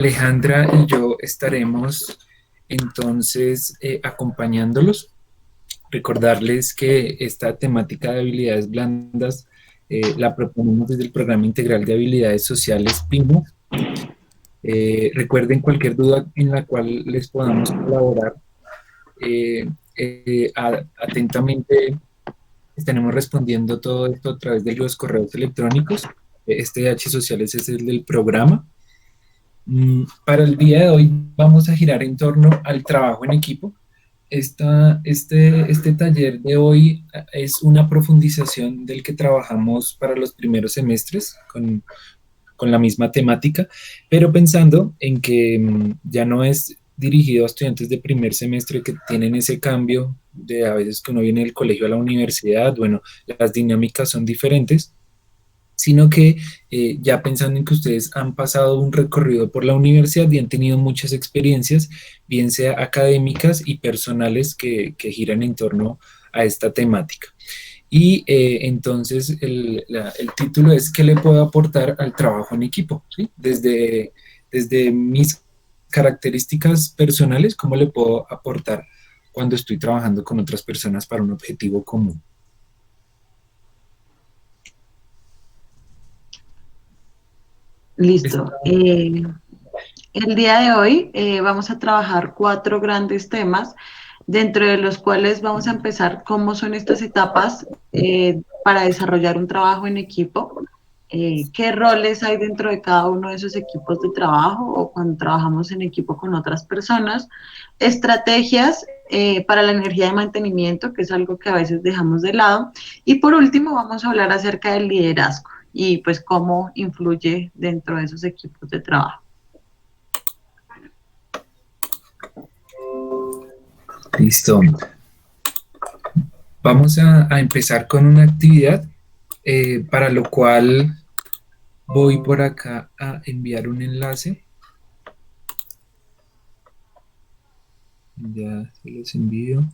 Alejandra y yo estaremos entonces acompañándolos. Recordarles que esta temática de habilidades blandas la proponemos desde el Programa Integral de Habilidades Sociales PIMO. Recuerden cualquier duda en la cual les podamos colaborar. Atentamente estaremos respondiendo todo esto a través de los correos electrónicos. Este H Sociales es el del programa. Para el día de hoy vamos a girar en torno al trabajo en equipo. Este taller de hoy es una profundización del que trabajamos para los primeros semestres con la misma temática, pero pensando en que ya no es dirigido a estudiantes de primer semestre que tienen ese cambio de a veces que uno viene del colegio a la universidad. Bueno, las dinámicas son diferentes, sino que ya pensando en que ustedes han pasado un recorrido por la universidad y han tenido muchas experiencias, bien sea académicas y personales que giran en torno a esta temática. Y entonces el título es ¿qué le puedo aportar al trabajo en equipo? ¿Sí? Desde mis características personales, ¿cómo le puedo aportar cuando estoy trabajando con otras personas para un objetivo común? Listo. El día de hoy vamos a trabajar cuatro grandes temas, dentro de los cuales vamos a empezar cómo son estas etapas para desarrollar un trabajo en equipo, qué roles hay dentro de cada uno de esos equipos de trabajo o cuando trabajamos en equipo con otras personas, estrategias para la energía de mantenimiento, que es algo que a veces dejamos de lado, y por último vamos a hablar acerca del liderazgo y pues cómo influye dentro de esos equipos de trabajo. Listo. Vamos a empezar con una actividad para lo cual voy por acá a enviar un enlace. Ya se los envío.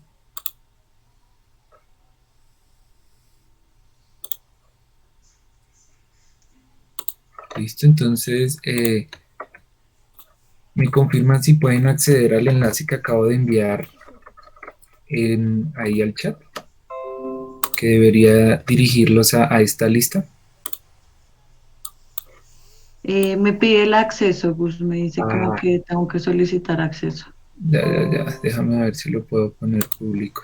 Listo, entonces me confirman si pueden acceder al enlace que acabo de enviar ahí al chat, que debería dirigirlos a esta lista. Me pide el acceso, Gus, me dice como Ah, que tengo que solicitar acceso. ya, déjame ver si lo puedo poner público.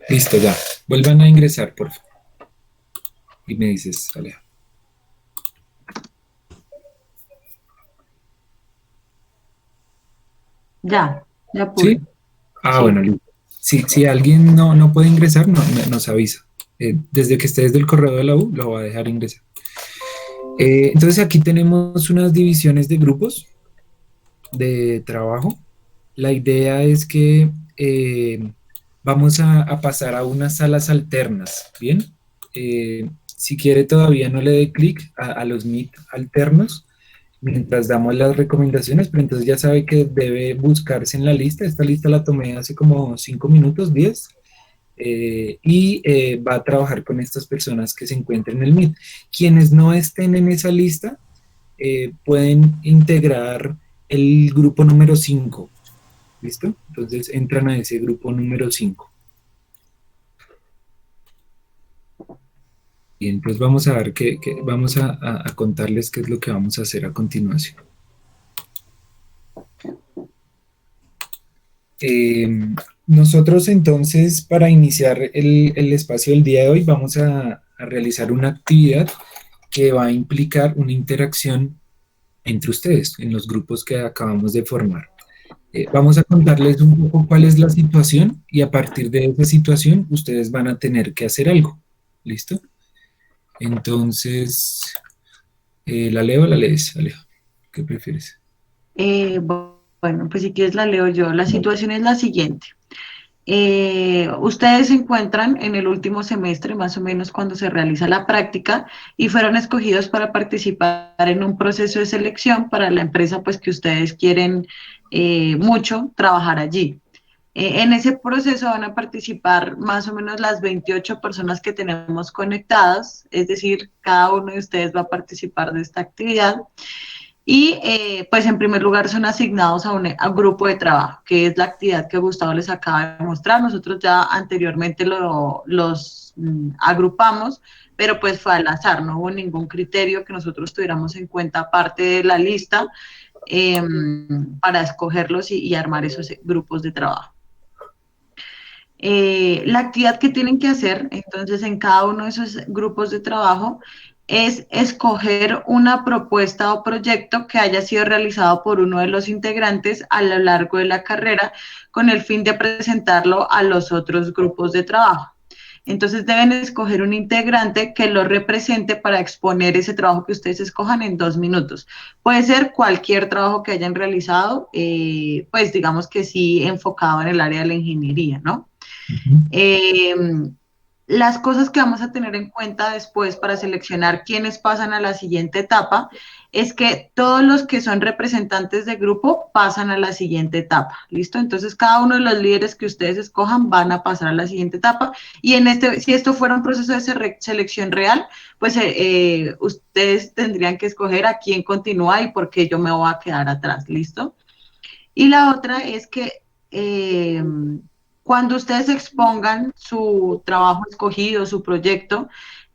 Listo, ya. Vuelvan a ingresar, por favor. Y me dices, Aleja. Ya ¿Sí? pude. Ah, bueno, Sí. listo. Si alguien no puede ingresar, nos avisa. Desde que esté desde el correo de la U, lo va a dejar ingresar. Entonces aquí tenemos unas divisiones de grupos de trabajo. La idea es que vamos a pasar a unas salas alternas, ¿bien? Si quiere todavía no le dé clic a los Meet alternos mientras damos las recomendaciones, pero entonces ya sabe que debe buscarse en la lista. Esta lista la tomé hace como 5 minutos, 10, y va a trabajar con estas personas que se encuentran en el Meet. Quienes no estén en esa lista pueden integrar el grupo número 5. ¿Listo? Entonces entran a ese grupo número 5. Bien, pues vamos a ver vamos a contarles qué es lo que vamos a hacer a continuación. Eh, Nosotros entonces, para iniciar el espacio del día de hoy, vamos a realizar una actividad que va a implicar una interacción entre ustedes en los grupos que acabamos de formar. Vamos a contarles un poco cuál es la situación y a partir de esa situación ustedes van a tener que hacer algo. ¿Listo? Entonces, ¿la leo o la lees, Alejo? ¿Qué prefieres? Bueno, pues si quieres la leo yo. La situación es la siguiente. Ustedes se encuentran en el último semestre, más o menos cuando se realiza la práctica, y fueron escogidos para participar en un proceso de selección para la empresa pues, que ustedes quieren mucho trabajar allí. En ese proceso van a participar más o menos las 28 personas que tenemos conectadas, es decir, cada uno de ustedes va a participar de esta actividad. Y pues en primer lugar son asignados a un grupo de trabajo, que es la actividad que Gustavo les acaba de mostrar. Nosotros ya anteriormente los agrupamos, pero pues fue al azar, no hubo ningún criterio que nosotros tuviéramos en cuenta aparte de la lista eh, para escogerlos y armar esos grupos de trabajo. La actividad que tienen que hacer, entonces, en cada uno de esos grupos de trabajo es escoger una propuesta o proyecto que haya sido realizado por uno de los integrantes a lo largo de la carrera con el fin de presentarlo a los otros grupos de trabajo. Entonces deben escoger un integrante que lo represente para exponer ese trabajo que ustedes escojan en 2 minutos. Puede ser cualquier trabajo que hayan realizado, pues digamos que sí enfocado en el área de la ingeniería, ¿no? Ujú. Eh, las cosas que vamos a tener en cuenta después para seleccionar quiénes pasan a la siguiente etapa es que todos los que son representantes de grupo pasan a la siguiente etapa, ¿listo? Entonces cada uno de los líderes que ustedes escojan van a pasar a la siguiente etapa y si esto fuera un proceso de selección real, pues ustedes tendrían que escoger a quién continúa y por qué yo me voy a quedar atrás, ¿listo? Y la otra es que eh, cuando ustedes expongan su trabajo escogido, su proyecto,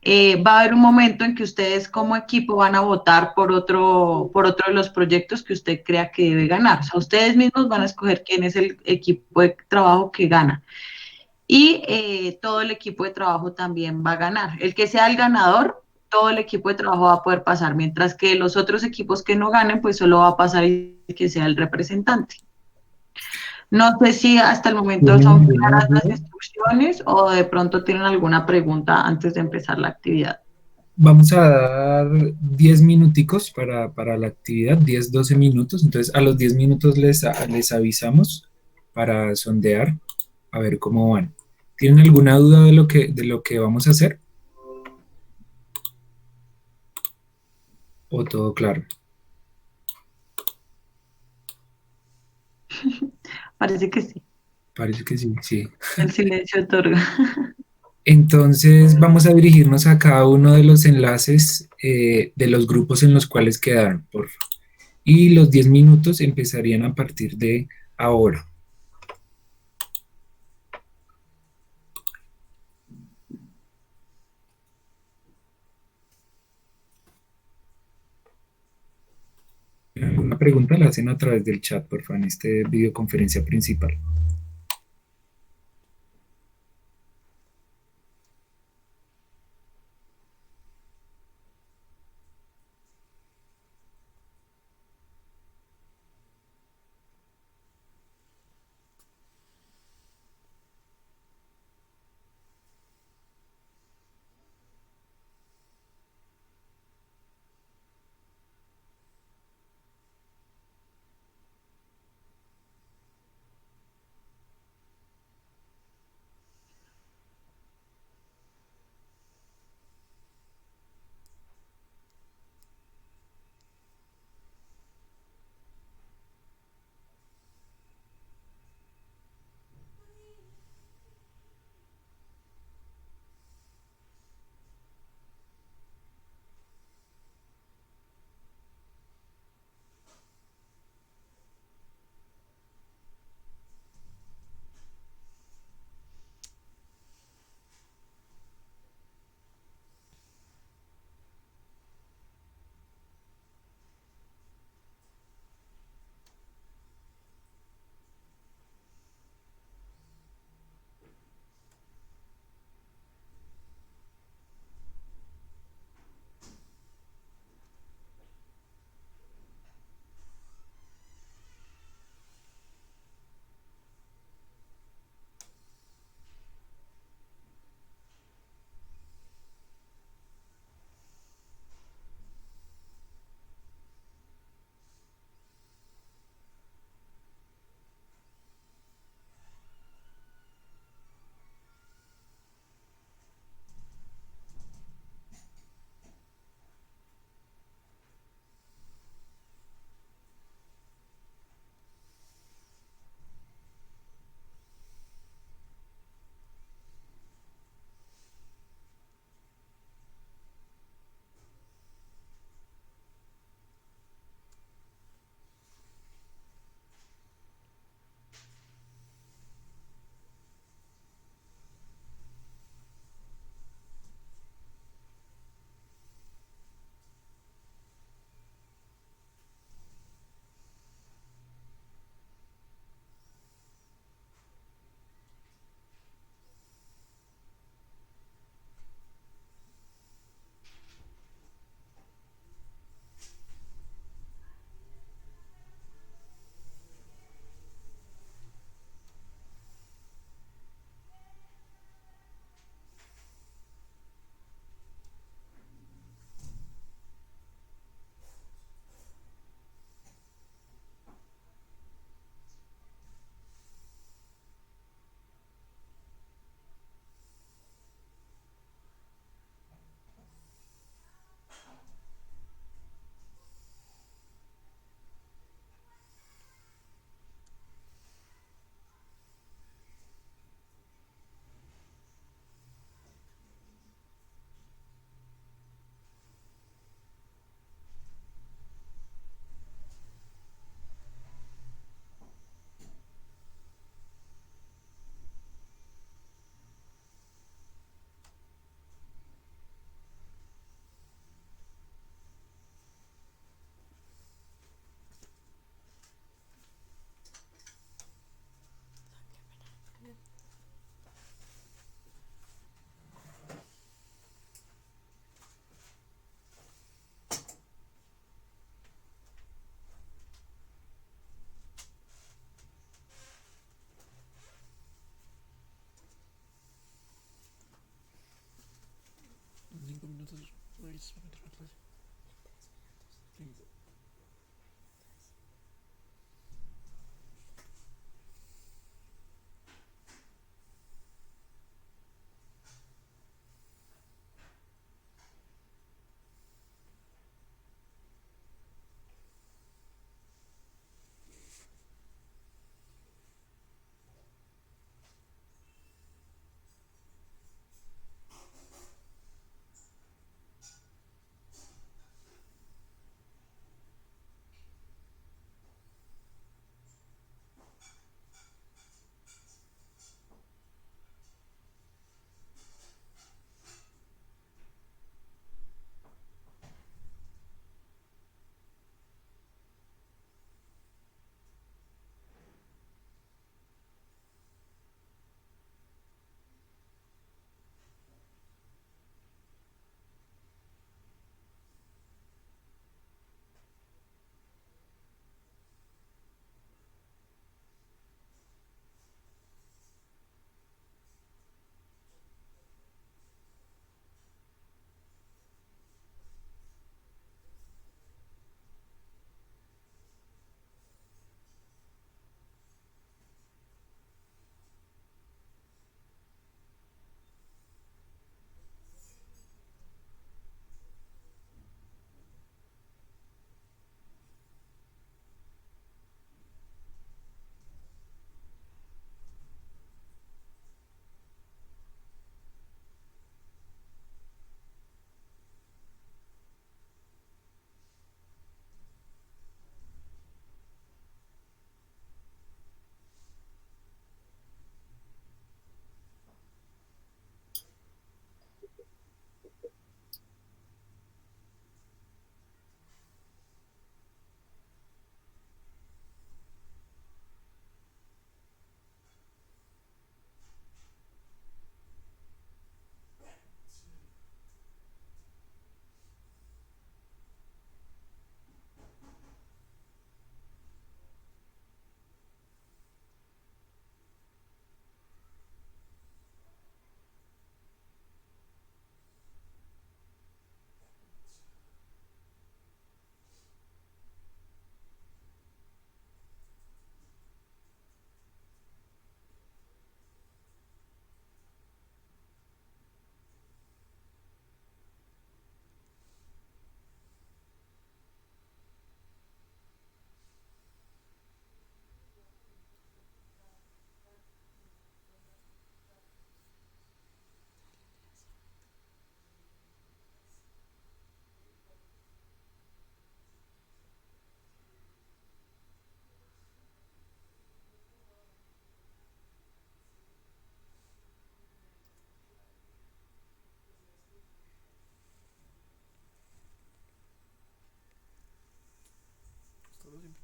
va a haber un momento en que ustedes como equipo van a votar por otro de los proyectos que usted crea que debe ganar. O sea, ustedes mismos van a escoger quién es el equipo de trabajo que gana. Y todo el equipo de trabajo también va a ganar. El que sea el ganador, todo el equipo de trabajo va a poder pasar, mientras que los otros equipos que no ganen, pues solo va a pasar el que sea el representante. No sé si hasta el momento ¿Tienen son alguna claras las duda? instrucciones o de pronto tienen alguna pregunta antes de empezar la actividad. Vamos a dar 10 minuticos para la actividad, 10 12 minutos. Entonces, a los 10 minutos les avisamos para sondear, a ver cómo van. ¿Tienen alguna duda de lo que vamos a hacer? ¿O todo claro? Parece que sí. Parece que sí, sí. El silencio otorga. Entonces, vamos a dirigirnos a cada uno de los enlaces de los grupos en los cuales quedaron, por favor. Y los 10 minutos empezarían a partir de ahora. Alguna pregunta la hacen a través del chat, por favor, en este videoconferencia principal.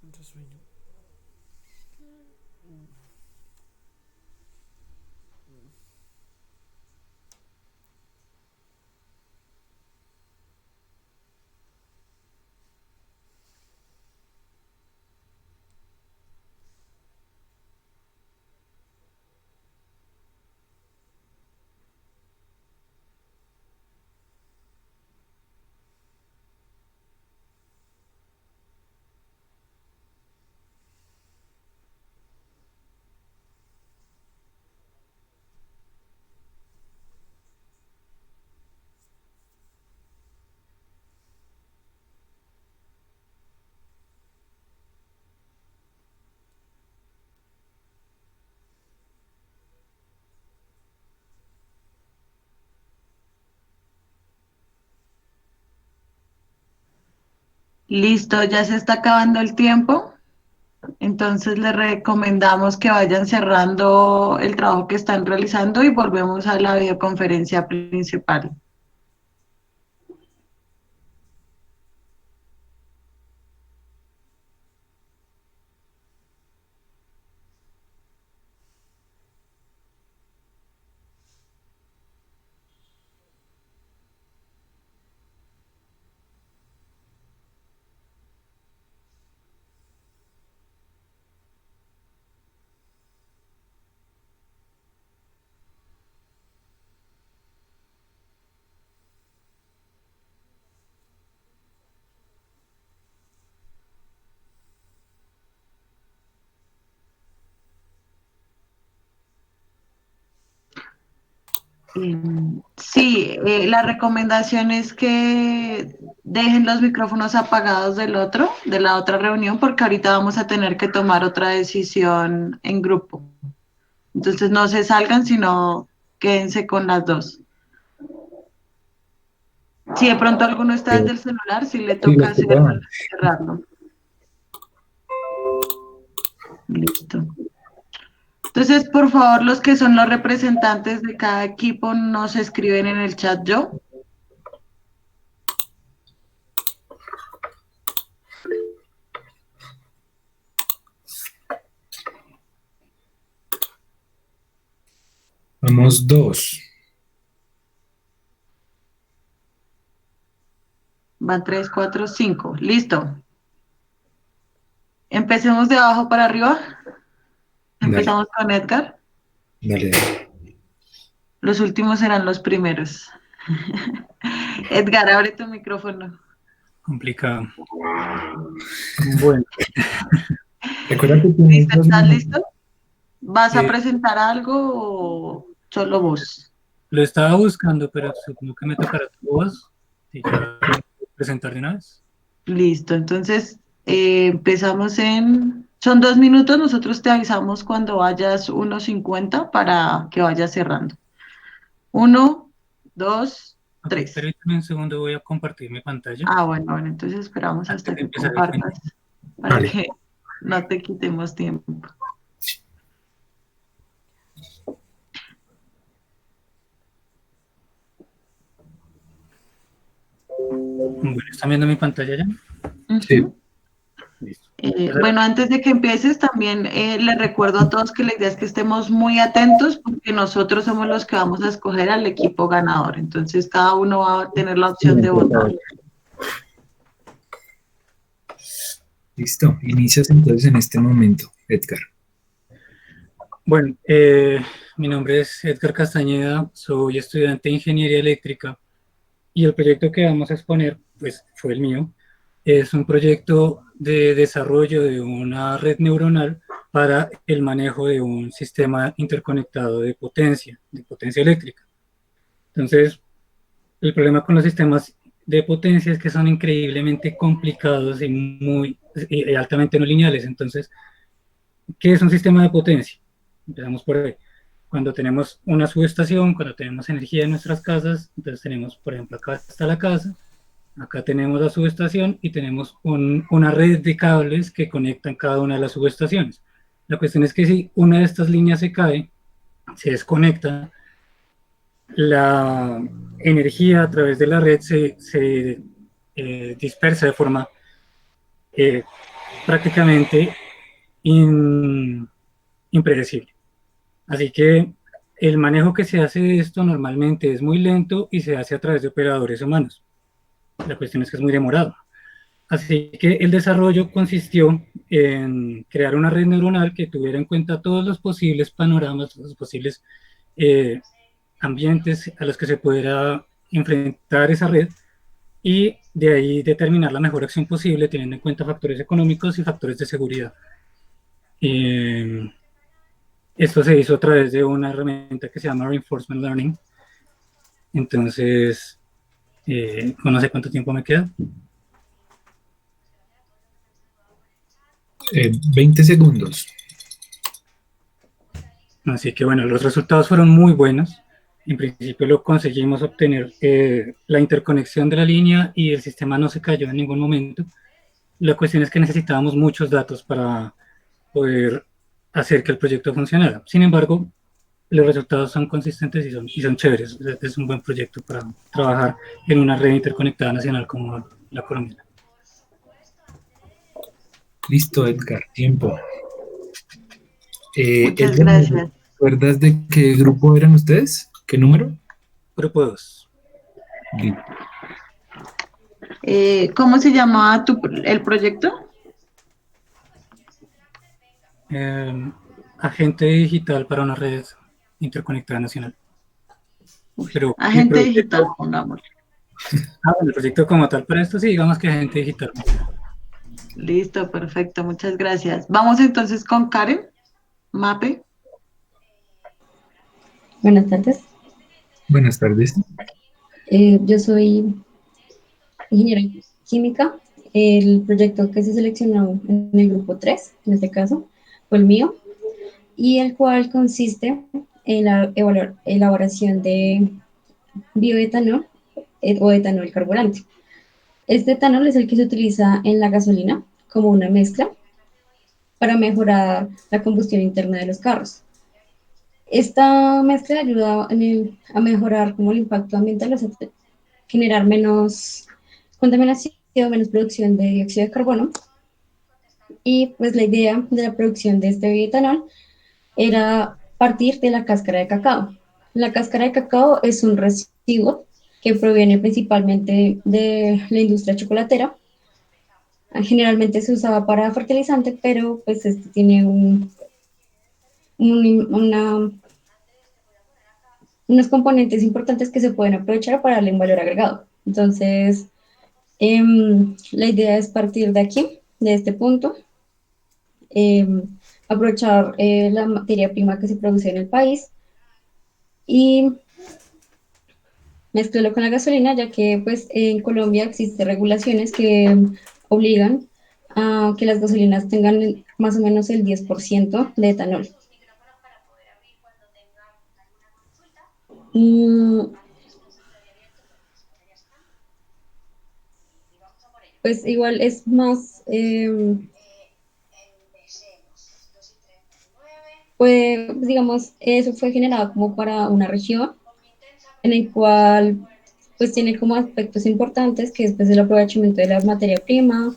Mucho sueño. Listo, ya se está acabando el tiempo. Entonces les recomendamos que vayan cerrando el trabajo que están realizando y volvemos a la videoconferencia principal. Sí, la recomendación es que dejen los micrófonos apagados de la otra reunión, porque ahorita vamos a tener que tomar otra decisión en grupo. Entonces no se salgan, sino quédense con las dos. Si de pronto alguno está desde el celular, sí le Sí, toca los que puedan. cerrarlo. Listo. Entonces, por favor, los que son los representantes de cada equipo nos escriben en el chat yo. Vamos dos. Van 3, 4, 5. Listo. Empecemos de abajo para arriba. Dale, Empezamos con Edgar. dale. Los últimos serán los primeros. Edgar, abre tu micrófono. Complicado. Bueno, Recuerda que tienes ¿Listo? 2 ¿Estás minutos. listo? ¿Vas a eh, presentar algo o solo vos? lo estaba buscando, pero supongo que me tocará tu voz. Y ya presentar de una vez. Listo. Entonces, empezamos en... Son 2 minutos. Nosotros te avisamos cuando vayas 1:50 para que vayas cerrando. 1, 2, Ok, 3. permítame un segundo, voy a compartir mi pantalla Ah, bueno, bueno. Entonces esperamos antes hasta de que empezar el cuento. compartas para Vale. que no te quitemos tiempo. Bueno, ¿están viendo mi pantalla ya? Sí. Ujú. Listo. Bueno, antes de que empieces, también les recuerdo a todos que la idea es que estemos muy atentos porque nosotros somos los que vamos a escoger al equipo ganador. Entonces, cada uno va a tener la opción Bien, de por votar. favor. Listo. Inicias entonces en este momento, Edgar. Bueno, mi nombre es Edgar Castañeda, soy estudiante de Ingeniería Eléctrica y el proyecto que vamos a exponer, pues fue el mío, es un proyecto de desarrollo de una red neuronal para el manejo de un sistema interconectado de potencia eléctrica. Entonces, el problema con los sistemas de potencia es que son increíblemente complicados y muy y altamente no lineales. Entonces, ¿qué es un sistema de potencia? Empezamos por ahí. Cuando tenemos una subestación, cuando tenemos energía en nuestras casas, entonces tenemos, por ejemplo, acá está la casa, acá tenemos la subestación y tenemos una red de cables que conectan cada una de las subestaciones. La cuestión es que si una de estas líneas se cae, se desconecta, la energía a través de la red se dispersa de forma eh, prácticamente impredecible. Así que el manejo que se hace de esto normalmente es muy lento y se hace a través de operadores humanos. La cuestión es que es muy demorado. Así que el desarrollo consistió en crear una red neuronal que tuviera en cuenta todos los posibles panoramas, los posibles eh, ambientes a los que se pudiera enfrentar esa red y de ahí determinar la mejor acción posible teniendo en cuenta factores económicos y factores de seguridad. Eh, Esto se hizo a través de una herramienta que se llama Reinforcement Learning. Entonces, no sé cuánto tiempo me queda. 20 segundos. Así que bueno, los resultados fueron muy buenos. En principio lo conseguimos obtener la interconexión de la línea y el sistema no se cayó en ningún momento. La cuestión es que necesitábamos muchos datos para poder hacer que el proyecto funcionara. Sin embargo, los resultados son consistentes y son chéveres. Es un buen proyecto para trabajar en una red interconectada nacional como la colombiana. Listo, Edgar, tiempo. Muchas Edgar, ¿me gracias. recuerdas de qué grupo eran ustedes? ¿Qué número? Grupo 2. Listo. ¿Cómo se llamaba el proyecto? Agente digital para una red interconectada nacional. Uy, Pero mi agente digital, proyecto, pongámosle. el proyecto como tal para esto, sí, digamos que agente digital. Listo, perfecto, muchas gracias. Vamos entonces con Karen, Mape. Buenas tardes. Buenas tardes. Yo soy ingeniera química. El proyecto que se seleccionó en el grupo 3, en este caso, fue el mío, y el cual consiste en la elaboración de bioetanol o etanol carburante. Este etanol es el que se utiliza en la gasolina como una mezcla para mejorar la combustión interna de los carros. Esta mezcla ayuda a mejorar como el impacto ambiental, o sea, generar menos contaminación, menos producción de dióxido de carbono. Y pues la idea de la producción de este bioetanol era partir de la cáscara de cacao. La cáscara de cacao es un residuo que proviene principalmente de la industria chocolatera. Generalmente se usaba para fertilizante, pero pues este tiene una, unos componentes importantes que se pueden aprovechar para darle un valor agregado. Entonces, la idea es partir de aquí, de este punto, aprovechar la materia prima que se produce en el país y mezclarlo con la gasolina, ya que pues en Colombia existen regulaciones que obligan a que las gasolinas tengan más o menos el 10% de etanol. Pues igual es más, pues digamos, eso fue generado como para una región en el cual pues tiene como aspectos importantes que es pues, el aprovechamiento de la materia prima,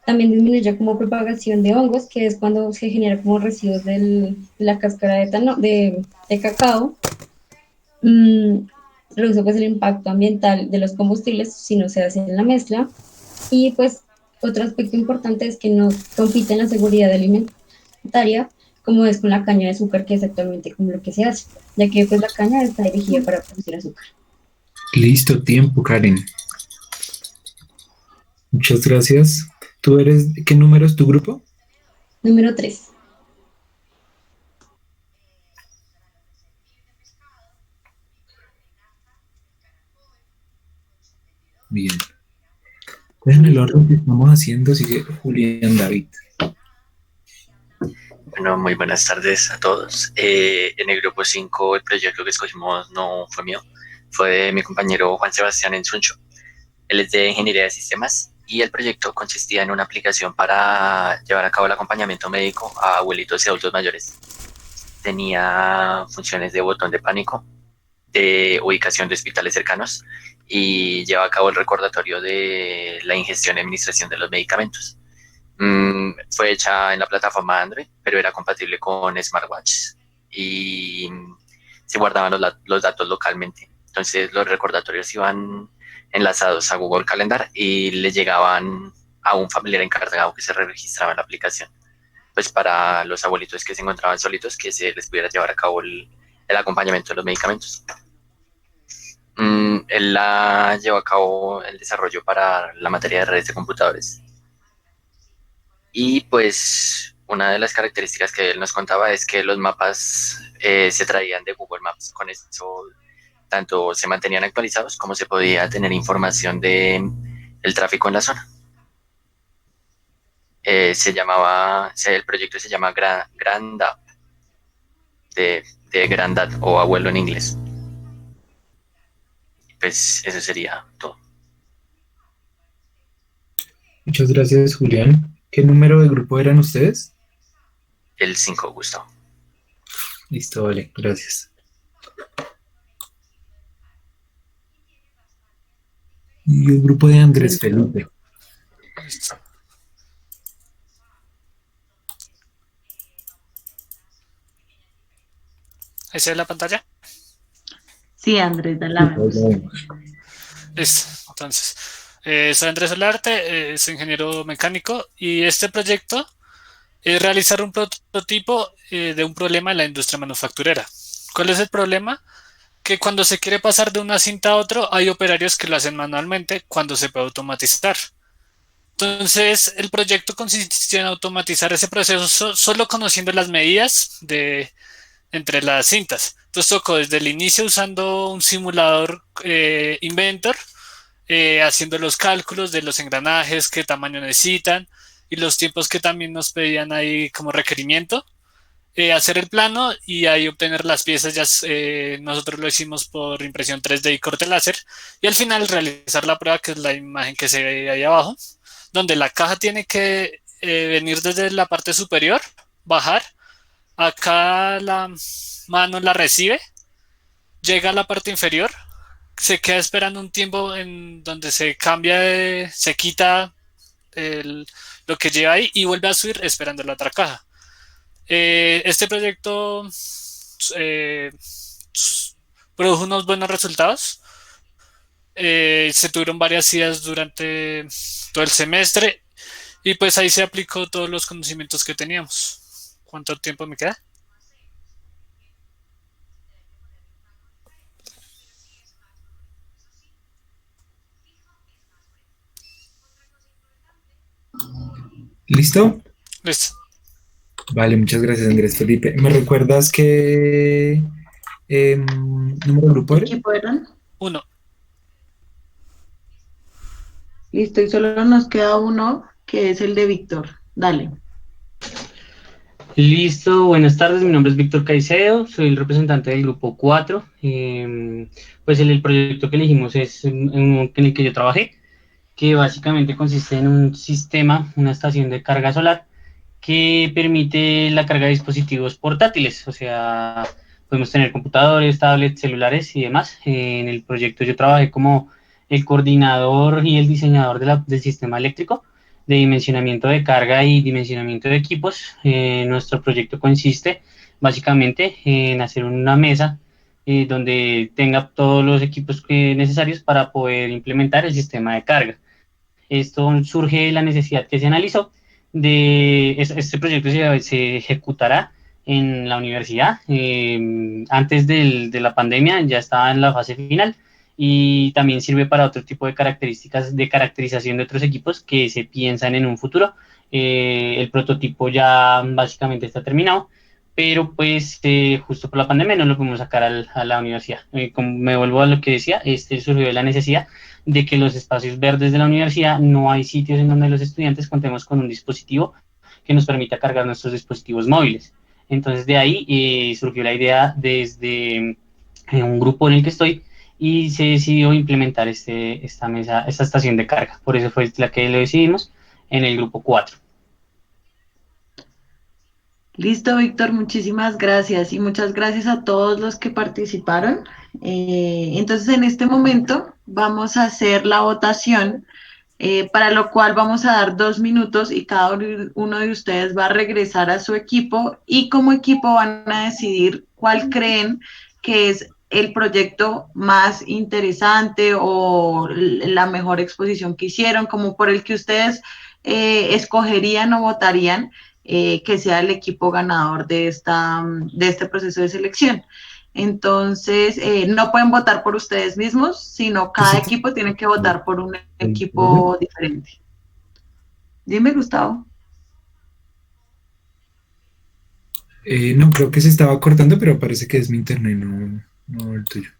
también disminuye como propagación de hongos, que es cuando se genera como residuos de la cáscara de cacao. Reduce pues el impacto ambiental de los combustibles si no se hace en la mezcla. Y pues otro aspecto importante es que no compite en la seguridad alimentaria como es con la caña de azúcar, que es actualmente como lo que se hace, ya que pues la caña está dirigida para producir azúcar. Listo, tiempo, Karen. Muchas gracias. ¿Qué número es tu grupo? Número 3. Bien. En el orden que estamos haciendo sigue Julián David. Bueno, muy buenas tardes a todos. En el grupo 5 el proyecto que escogimos no fue mío, fue de mi compañero Juan Sebastián Ensuncho. Él es de Ingeniería de Sistemas y el proyecto consistía en una aplicación para llevar a cabo el acompañamiento médico a abuelitos y adultos mayores. Tenía funciones de botón de pánico, de ubicación de hospitales cercanos y lleva a cabo el recordatorio de la ingestión y administración de los medicamentos. Fue hecha en la plataforma Android, pero era compatible con smartwatches y se guardaban los datos localmente. Entonces los recordatorios iban enlazados a Google Calendar y le llegaban a un familiar encargado que se registraba en la aplicación. Pues para los abuelitos que se encontraban solitos, que se les pudiera llevar a cabo el acompañamiento de los medicamentos. Él la llevó a cabo el desarrollo para la materia de redes de computadores. Y pues una de las características que él nos contaba es que los mapas se traían de Google Maps. Con eso tanto se mantenían actualizados como se podía tener información de el tráfico en la zona. El proyecto se llama Grandad, de Grandad o abuelo en inglés. Pues eso sería todo. Muchas gracias, Julián. ¿Qué número de grupo eran ustedes? El 5, Gustavo. Listo, vale, gracias. Y el grupo de Andrés Felipe. Listo. ¿Ahí se ve la pantalla? Sí, Andrés, dale la vemos. Listo. Entonces, soy Andrés Solarte, soy ingeniero mecánico y este proyecto es realizar un prototipo de un problema en la industria manufacturera. ¿Cuál es el problema? Que cuando se quiere pasar de una cinta a otro, hay operarios que lo hacen manualmente cuando se puede automatizar. Entonces, el proyecto consiste en automatizar ese proceso solo conociendo las medidas entre las cintas. Entonces, tocó desde el inicio usando un simulador Inventor, haciendo los cálculos de los engranajes, qué tamaño necesitan y los tiempos que también nos pedían ahí como requerimiento. Hacer el plano y ahí obtener las piezas. Nosotros lo hicimos por impresión 3D y corte láser, y al final realizar la prueba, que es la imagen que se ve ahí abajo, donde la caja tiene que venir desde la parte superior, bajar, acá la mano la recibe, llega a la parte inferior, se queda esperando un tiempo en donde se cambia, se quita lo que lleva ahí y vuelve a subir esperando la otra caja. Este proyecto produjo unos buenos resultados. Se tuvieron varias ideas durante todo el semestre y pues ahí se aplicó todos los conocimientos que teníamos. ¿Cuánto tiempo me queda? ¿Listo? Listo. Vale, muchas gracias, Andrés Felipe. ¿Me recuerdas qué número de grupo ¿Qué eres? equipo eran? 1. Listo, y solo nos queda uno, que es el de Víctor. Dale. Listo, buenas tardes, mi nombre es Víctor Caicedo, soy el representante del grupo 4. Pues el proyecto que elegimos es en el que yo trabajé, que básicamente consiste en un sistema, una estación de carga solar que permite la carga de dispositivos portátiles, o sea, podemos tener computadores, tablets, celulares y demás. En el proyecto yo trabajé como el coordinador y el diseñador del sistema eléctrico de dimensionamiento de carga y dimensionamiento de equipos. Nuestro proyecto consiste básicamente en hacer una mesa donde tenga todos los equipos necesarios para poder implementar el sistema de carga. Esto surge de la necesidad que se analizó de este proyecto se ejecutará en la universidad. Antes de la pandemia ya estaba en la fase final y también sirve para otro tipo de características de caracterización de otros equipos que se piensan en un futuro. El prototipo ya básicamente está terminado, pero pues justo por la pandemia no lo pudimos sacar a la universidad. Como me vuelvo a lo que decía, surgió de la necesidad de que los espacios verdes de la universidad no hay sitios en donde los estudiantes contemos con un dispositivo que nos permita cargar nuestros dispositivos móviles. Entonces de ahí surgió la idea desde un grupo en el que estoy y se decidió implementar esta estación de carga. Por eso fue la que lo decidimos en el grupo 4. Listo, Víctor, muchísimas gracias y muchas gracias a todos los que participaron. Entonces, en este momento vamos a hacer la votación para lo cual vamos a dar 2 minutos y cada uno de ustedes va a regresar a su equipo y como equipo van a decidir cuál creen que es el proyecto más interesante o la mejor exposición que hicieron, como por el que ustedes escogerían o votarían que sea el equipo ganador de este proceso de selección. Entonces, no pueden votar por ustedes mismos, sino cada equipo tiene que votar por un equipo diferente. Dime, Gustavo. No, creo que se estaba cortando, pero parece que es mi internet, no, no el tuyo.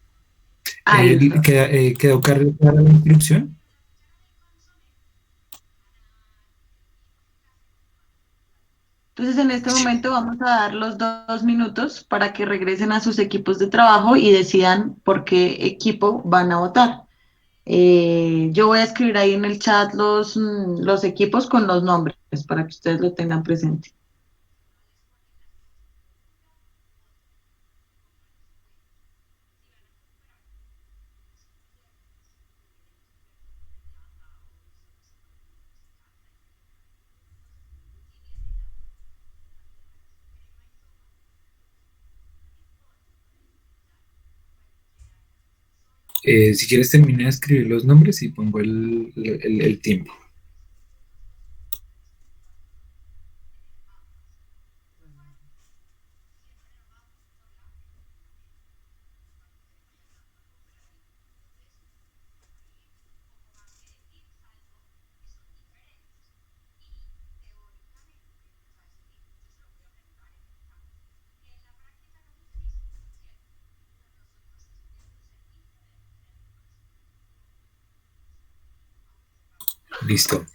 Ah, listo. ¿Quedó clara la instrucción? Entonces, en este momento vamos a dar los 2 minutos para que regresen a sus equipos de trabajo y decidan por qué equipo van a votar. Yo voy a escribir ahí en el chat los equipos con los nombres para que ustedes lo tengan presente. Si quieres termina de escribir los nombres y pongo el tiempo. Listo.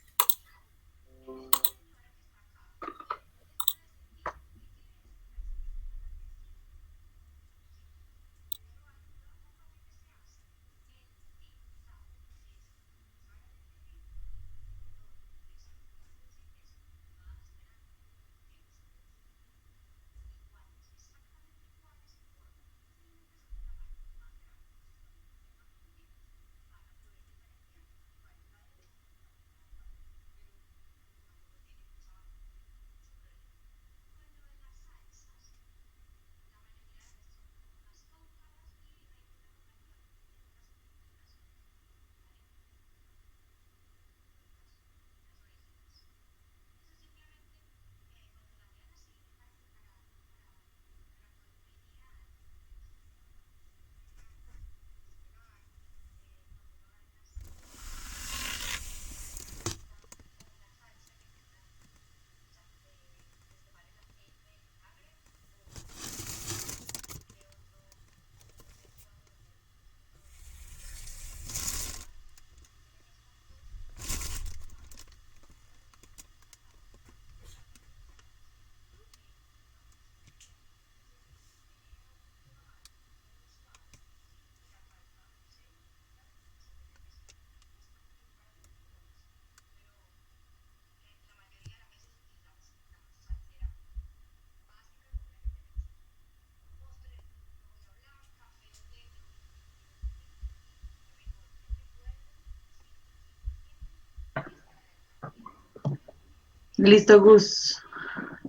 Listo, Gus.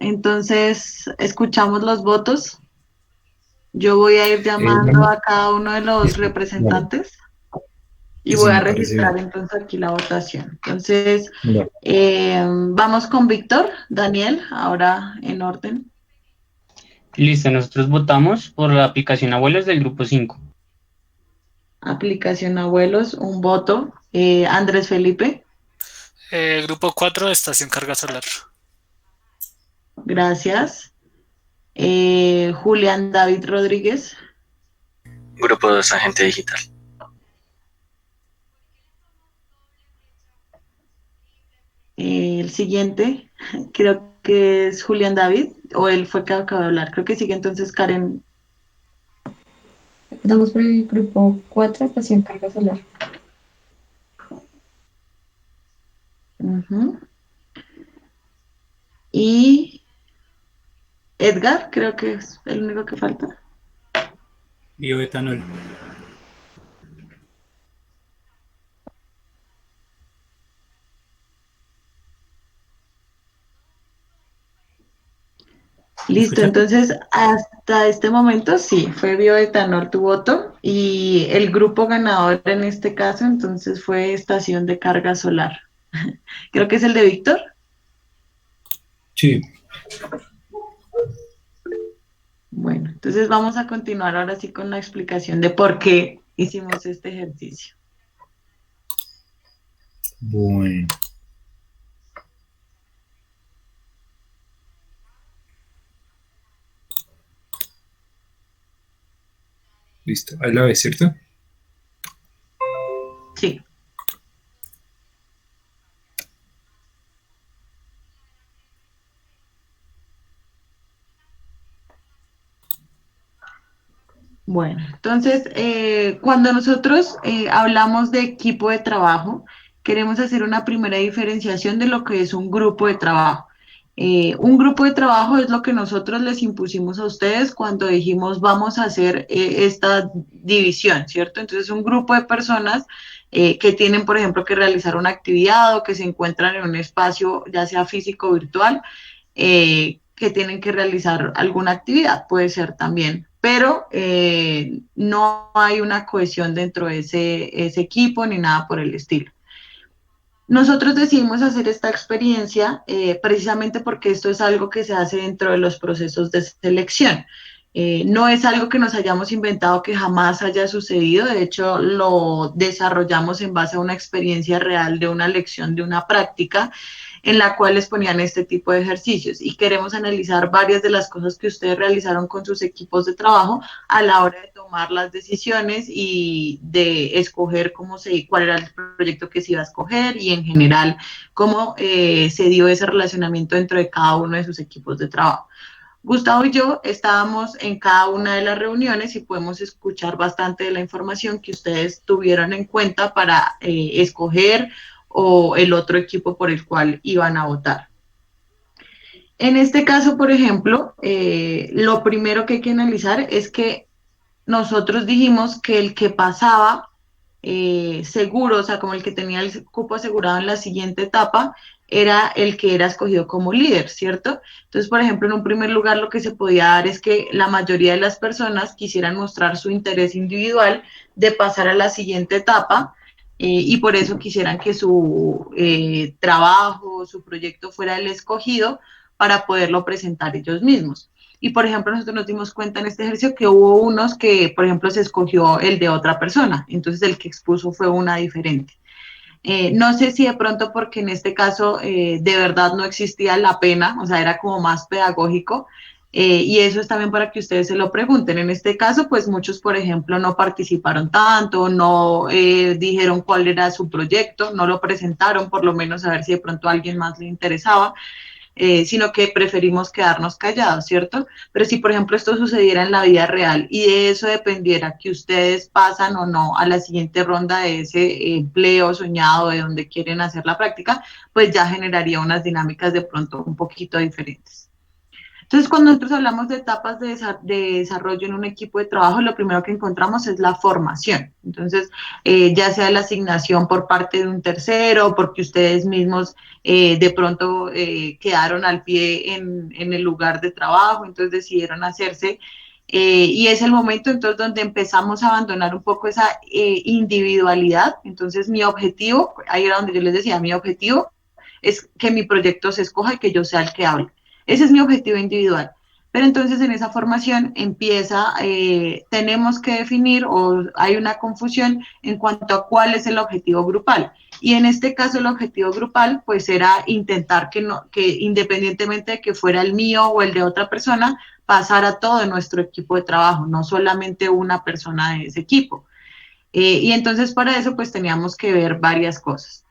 Entonces, escuchamos los votos. Yo voy a ir llamando Vamos, a cada uno de los listo, vale. representantes y Sí, voy a me parece registrar bien. entonces aquí la votación. Entonces, Vale. vamos con Víctor, Daniel, ahora en orden. Listo, nosotros votamos por la aplicación Abuelos del grupo 5. Aplicación Abuelos, un voto. Andrés Felipe, Grupo 4, estación carga solar. gracias. Julián David Rodríguez, Grupo 2, agente digital. el siguiente, creo que es Julián David, o él fue que acaba de hablar. Creo que sigue entonces Karen. Damos por el grupo 4, estación carga solar. Ujú. Y Edgar, creo que es el único que falta. Bioetanol. ¿Me Listo, escucha? entonces hasta este momento sí, fue bioetanol tu voto y el grupo ganador en este caso entonces fue estación de carga solar. Creo que es el de Víctor. Sí, Bueno, entonces vamos a continuar ahora sí con la explicación de por qué hicimos este ejercicio. bueno, listo. Ahí la ves, ¿cierto? Sí, bueno, entonces cuando nosotros hablamos de equipo de trabajo, queremos hacer una primera diferenciación de lo que es un grupo de trabajo. Un grupo de trabajo es lo que nosotros les impusimos a ustedes cuando dijimos vamos a hacer esta división, ¿cierto? Entonces un grupo de personas que tienen, por ejemplo, que realizar una actividad o que se encuentran en un espacio, ya sea físico o virtual, que tienen que realizar alguna actividad, puede ser también, pero no hay una cohesión dentro de ese equipo ni nada por el estilo. Nosotros decidimos hacer esta experiencia precisamente porque esto es algo que se hace dentro de los procesos de selección. No es algo que nos hayamos inventado que jamás haya sucedido, de hecho lo desarrollamos en base a una experiencia real de una lección, de una práctica en la cual les ponían este tipo de ejercicios y queremos analizar varias de las cosas que ustedes realizaron con sus equipos de trabajo a la hora de tomar las decisiones y de escoger cuál era el proyecto que se iba a escoger y en general cómo se dio ese relacionamiento dentro de cada uno de sus equipos de trabajo. Gustavo y yo estábamos en cada una de las reuniones y podemos escuchar bastante de la información que ustedes tuvieron en cuenta para escoger o el otro equipo por el cual iban a votar. En este caso, por ejemplo, lo primero que hay que analizar es que nosotros dijimos que el que pasaba seguro, o sea, como el que tenía el cupo asegurado en la siguiente etapa, era el que era escogido como líder, ¿cierto? Entonces, por ejemplo, en un primer lugar lo que se podía dar es que la mayoría de las personas quisieran mostrar su interés individual de pasar a la siguiente etapa y por eso quisieran que su trabajo, su proyecto fuera el escogido para poderlo presentar ellos mismos. Y, por ejemplo, nosotros nos dimos cuenta en este ejercicio que hubo unos que, por ejemplo, se escogió el de otra persona. Entonces, el que expuso fue una diferente. No sé si de pronto porque en este caso de verdad no existía la pena, o sea, era como más pedagógico. Y eso es también para que ustedes se lo pregunten. En este caso, pues muchos, por ejemplo, no participaron tanto, no dijeron cuál era su proyecto, no lo presentaron, por lo menos a ver si de pronto a alguien más le interesaba sino que preferimos quedarnos callados, ¿cierto? Pero si, por ejemplo, esto sucediera en la vida real y de eso dependiera que ustedes pasan o no a la siguiente ronda de ese empleo soñado de donde quieren hacer la práctica, pues ya generaría unas dinámicas de pronto un poquito diferentes. Entonces, cuando nosotros hablamos de etapas de desarrollo en un equipo de trabajo, lo primero que encontramos es la formación. Entonces, ya sea la asignación por parte de un tercero, porque ustedes mismos de pronto quedaron al pie en el lugar de trabajo, entonces decidieron hacerse. Y es el momento entonces donde empezamos a abandonar un poco esa individualidad. Entonces, mi objetivo, ahí era donde yo les decía, mi objetivo es que mi proyecto se escoja y que yo sea el que hable. Ese es mi objetivo individual. Pero entonces en esa formación empieza, tenemos que definir o hay una confusión en cuanto a cuál es el objetivo grupal. Y en este caso el objetivo grupal pues era intentar que, no, que independientemente de que fuera el mío o el de otra persona, pasara todo nuestro equipo de trabajo, no solamente una persona de ese equipo. Y entonces para eso pues teníamos que ver varias cosas.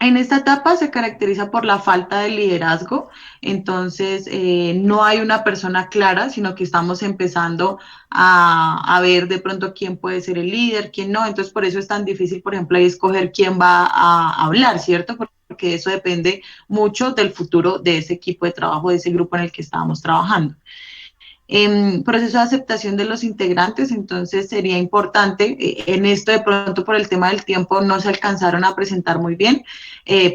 En esta etapa se caracteriza por la falta de liderazgo, entonces no hay una persona clara, sino que estamos empezando a ver de pronto quién puede ser el líder, quién no, entonces por eso es tan difícil, por ejemplo, ahí escoger quién va a hablar, ¿cierto? Porque eso depende mucho del futuro de ese equipo de trabajo, de ese grupo en el que estábamos trabajando. Proceso de aceptación de los integrantes, entonces sería importante, en esto de pronto por el tema del tiempo no se alcanzaron a presentar muy bien,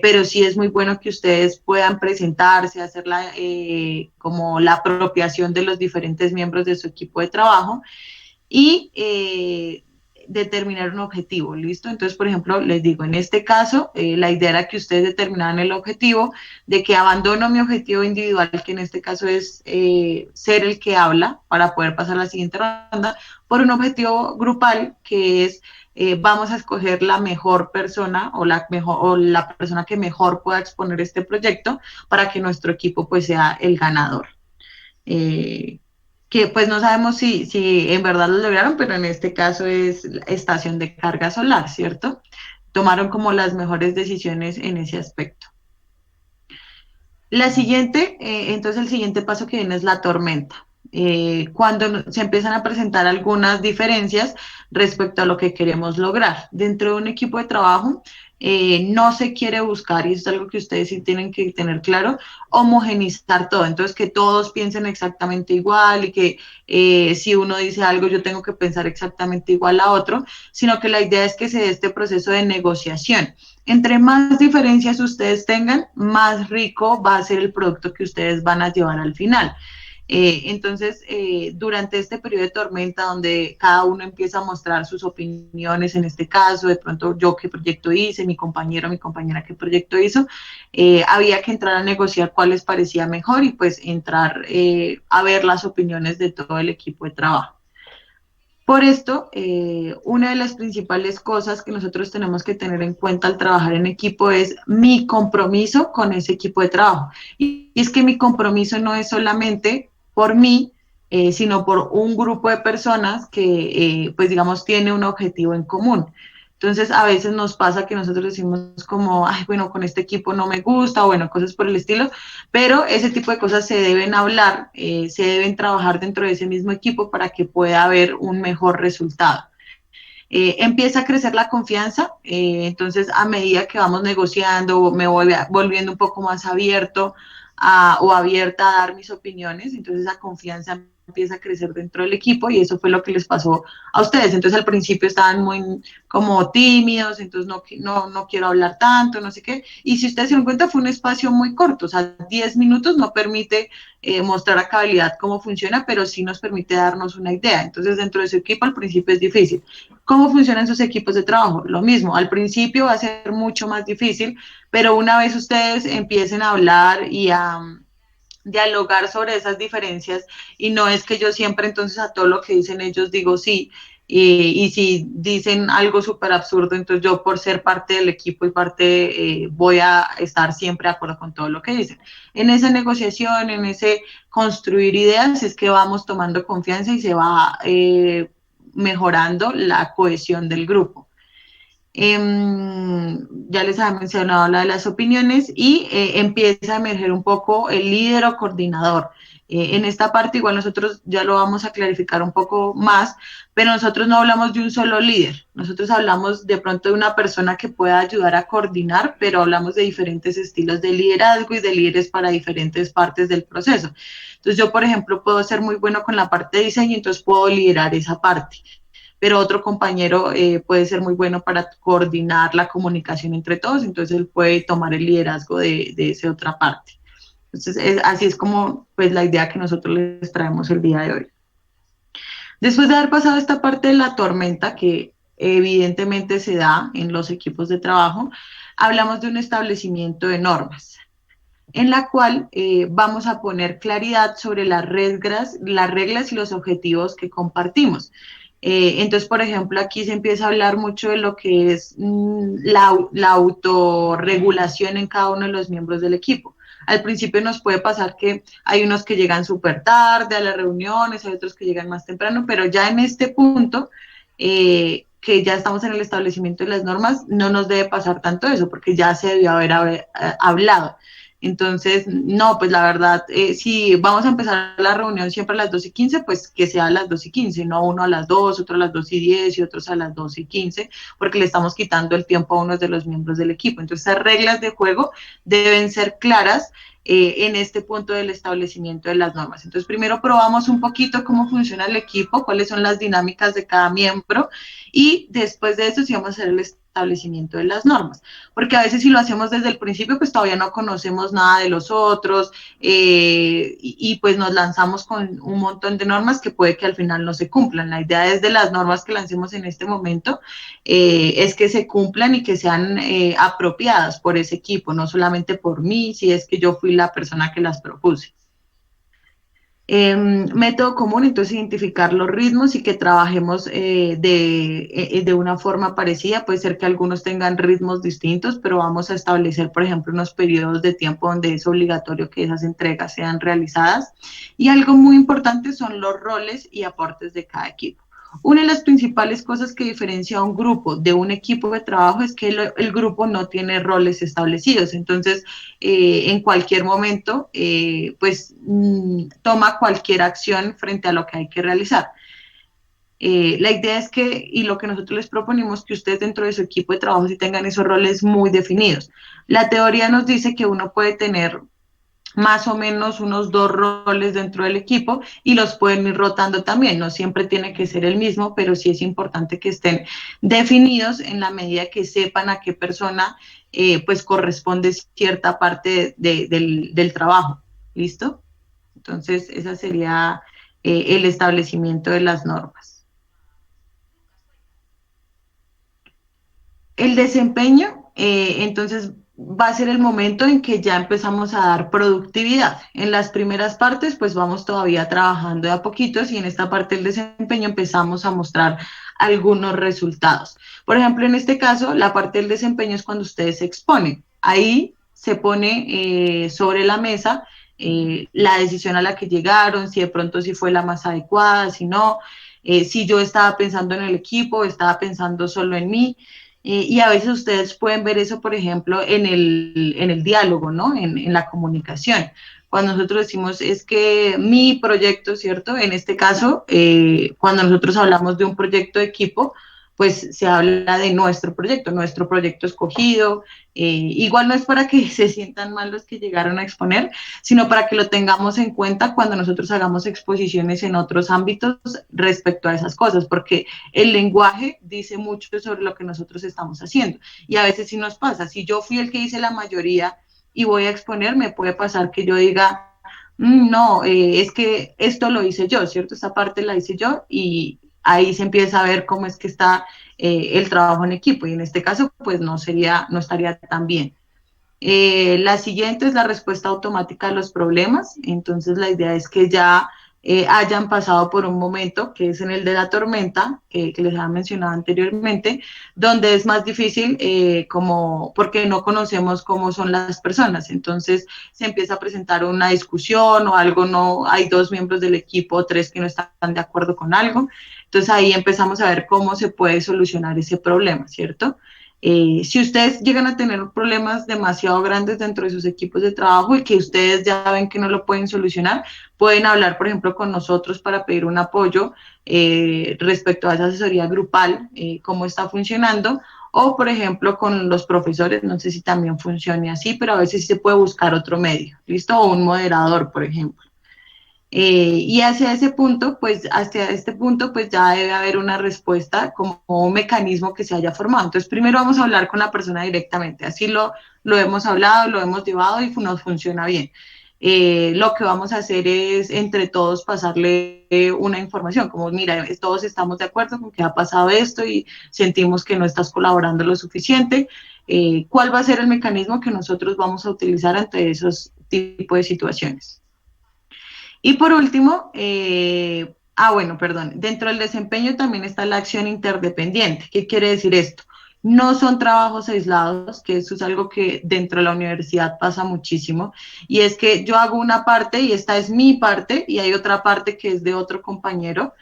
pero sí es muy bueno que ustedes puedan presentarse, hacer como la apropiación de los diferentes miembros de su equipo de trabajo y determinar un objetivo, ¿listo? Entonces, por ejemplo, les digo, en este caso, la idea era que ustedes determinaran el objetivo de que abandono mi objetivo individual, que en este caso es ser el que habla para poder pasar a la siguiente ronda, por un objetivo grupal que es vamos a escoger la mejor persona o la persona que mejor pueda exponer este proyecto para que nuestro equipo pues sea el ganador. Que pues no sabemos si en verdad lo lograron, pero en este caso es la estación de carga solar, ¿cierto? Tomaron como las mejores decisiones en ese aspecto. Entonces el siguiente paso que viene es la tormenta. Cuando se empiezan a presentar algunas diferencias respecto a lo que queremos lograr. Dentro de un equipo de trabajo no se quiere buscar, y eso es algo que ustedes sí tienen que tener claro, homogenizar todo. Entonces que todos piensen exactamente igual y que si uno dice algo yo tengo que pensar exactamente igual a otro, sino que la idea es que se dé este proceso de negociación. Entre más diferencias ustedes tengan, más rico va a ser el producto que ustedes van a llevar al final. Entonces, durante este periodo de tormenta, donde cada uno empieza a mostrar sus opiniones, en este caso, de pronto yo qué proyecto hice, mi compañero, mi compañera qué proyecto hizo, había que entrar a negociar cuál les parecía mejor y pues entrar a ver las opiniones de todo el equipo de trabajo. Por esto, una de las principales cosas que nosotros tenemos que tener en cuenta al trabajar en equipo es mi compromiso con ese equipo de trabajo. Y es que mi compromiso no es solamente por mí, sino por un grupo de personas que, pues digamos, tiene un objetivo en común. Entonces, a veces nos pasa que nosotros decimos como, ay, bueno, con este equipo no me gusta, o bueno, cosas por el estilo, pero ese tipo de cosas se deben hablar, se deben trabajar dentro de ese mismo equipo para que pueda haber un mejor resultado. Empieza a crecer la confianza, entonces a medida que vamos negociando me voy volviendo un poco más abierto o abierta a dar mis opiniones, entonces esa confianza empieza a crecer dentro del equipo y eso fue lo que les pasó a ustedes. Entonces al principio estaban muy como tímidos, entonces no quiero hablar tanto, no sé qué. Y si ustedes se dan cuenta fue un espacio muy corto, o sea, 10 minutos no permite mostrar a cabalidad cómo funciona, pero sí nos permite darnos una idea. Entonces dentro de su equipo al principio es difícil. ¿Cómo funcionan sus equipos de trabajo? Lo mismo, al principio va a ser mucho más difícil, pero una vez ustedes empiecen a hablar y a dialogar sobre esas diferencias, y no es que yo siempre entonces a todo lo que dicen ellos digo sí, y si dicen algo súper absurdo, entonces yo por ser parte del equipo y voy a estar siempre de acuerdo con todo lo que dicen. En esa negociación, en ese construir ideas, es que vamos tomando confianza y se va mejorando la cohesión del grupo. Ya les había mencionado la de las opiniones y empieza a emerger un poco el líder o coordinador. En esta parte igual nosotros ya lo vamos a clarificar un poco más, pero nosotros no hablamos de un solo líder, nosotros hablamos de pronto de una persona que pueda ayudar a coordinar, pero hablamos de diferentes estilos de liderazgo y de líderes para diferentes partes del proceso. Entonces yo, por ejemplo, puedo ser muy bueno con la parte de diseño, entonces puedo liderar esa parte, pero otro compañero puede ser muy bueno para coordinar la comunicación entre todos, entonces él puede tomar el liderazgo de esa otra parte. Entonces, así es como pues, la idea que nosotros les traemos el día de hoy. Después de haber pasado esta parte de la tormenta, que evidentemente se da en los equipos de trabajo, hablamos de un establecimiento de normas, en la cual vamos a poner claridad sobre las reglas y los objetivos que compartimos. Entonces, por ejemplo, aquí se empieza a hablar mucho de lo que es la autorregulación en cada uno de los miembros del equipo. Al principio nos puede pasar que hay unos que llegan súper tarde a las reuniones, hay otros que llegan más temprano, pero ya en este punto, que ya estamos en el establecimiento de las normas, no nos debe pasar tanto eso, porque ya se debió haber hablado. Entonces, no, pues la verdad, si vamos a empezar la reunión siempre a las 2:15, pues que sea a las 2:15, no uno a las 2, otro a las 2:10 y otros a las 2:15, porque le estamos quitando el tiempo a unos de los miembros del equipo. Entonces, esas reglas de juego deben ser claras en este punto del establecimiento de las normas. Entonces, primero probamos un poquito cómo funciona el equipo, cuáles son las dinámicas de cada miembro, y después de eso sí vamos a hacer el establecimiento de las normas, porque a veces si lo hacemos desde el principio, pues todavía no conocemos nada de los otros, y pues nos lanzamos con un montón de normas que puede que al final no se cumplan. La idea es de las normas que lancemos en este momento, es que se cumplan y que sean apropiadas por ese equipo, no solamente por mí, si es que yo fui la persona que las propuse. Método común, entonces identificar los ritmos y que trabajemos de una forma parecida. Puede ser que algunos tengan ritmos distintos, pero vamos a establecer, por ejemplo, unos periodos de tiempo donde es obligatorio que esas entregas sean realizadas. Y algo muy importante son los roles y aportes de cada equipo. Una de las principales cosas que diferencia a un grupo de un equipo de trabajo es que el grupo no tiene roles establecidos. Entonces, en cualquier momento, pues toma cualquier acción frente a lo que hay que realizar. La idea es que, y lo que nosotros les proponemos, que ustedes dentro de su equipo de trabajo sí tengan esos roles muy definidos. La teoría nos dice que uno puede tener más o menos unos 2 roles dentro del equipo y los pueden ir rotando también. No siempre tiene que ser el mismo, pero sí es importante que estén definidos en la medida que sepan a qué persona pues corresponde cierta parte del trabajo. ¿Listo? Entonces, ese sería el establecimiento de las normas. El desempeño, entonces, va a ser el momento en que ya empezamos a dar productividad. En las primeras partes, pues vamos todavía trabajando de a poquitos y en esta parte del desempeño empezamos a mostrar algunos resultados. Por ejemplo, en este caso, la parte del desempeño es cuando ustedes se exponen. Ahí se pone sobre la mesa la decisión a la que llegaron, si de pronto si fue la más adecuada, si no, si yo estaba pensando en el equipo, estaba pensando solo en mí. Y a veces ustedes pueden ver eso, por ejemplo, en el diálogo, ¿no? En la comunicación. Cuando nosotros decimos, es que mi proyecto, ¿cierto? En este caso, cuando nosotros hablamos de un proyecto de equipo, pues se habla de nuestro proyecto escogido. Igual no es para que se sientan mal los que llegaron a exponer, sino para que lo tengamos en cuenta cuando nosotros hagamos exposiciones en otros ámbitos respecto a esas cosas, porque el lenguaje dice mucho sobre lo que nosotros estamos haciendo. Y a veces sí nos pasa, si yo fui el que hice la mayoría y voy a exponer, me puede pasar que yo diga, no, es que esto lo hice yo, ¿cierto? Esta parte la hice yo y ahí se empieza a ver cómo es que está el trabajo en equipo y en este caso pues no estaría tan bien. La siguiente es la respuesta automática a los problemas. Entonces, la idea es que ya hayan pasado por un momento, que es en el de la tormenta, que les había mencionado anteriormente, donde es más difícil porque no conocemos cómo son las personas. Entonces, se empieza a presentar una discusión o algo, no hay 2 miembros del equipo o 3 que no están de acuerdo con algo. Entonces, ahí empezamos a ver cómo se puede solucionar ese problema, ¿cierto? Si ustedes llegan a tener problemas demasiado grandes dentro de sus equipos de trabajo y que ustedes ya ven que no lo pueden solucionar, pueden hablar, por ejemplo, con nosotros para pedir un apoyo respecto a esa asesoría grupal, cómo está funcionando, o, por ejemplo, con los profesores, no sé si también funcione así, pero a veces sí se puede buscar otro medio, ¿listo? O un moderador, por ejemplo. Y hacia este punto, pues ya debe haber una respuesta como un mecanismo que se haya formado. Entonces, primero vamos a hablar con la persona directamente. Así lo hemos hablado, lo hemos llevado y nos funciona bien. Lo que vamos a hacer es entre todos pasarle una información, como mira, todos estamos de acuerdo con que ha pasado esto y sentimos que no estás colaborando lo suficiente. ¿Cuál va a ser el mecanismo que nosotros vamos a utilizar ante esos tipos de situaciones? Y por último, dentro del desempeño también está la acción interdependiente. ¿Qué quiere decir esto? No son trabajos aislados, que eso es algo que dentro de la universidad pasa muchísimo, y es que yo hago una parte y esta es mi parte y hay otra parte que es de otro compañero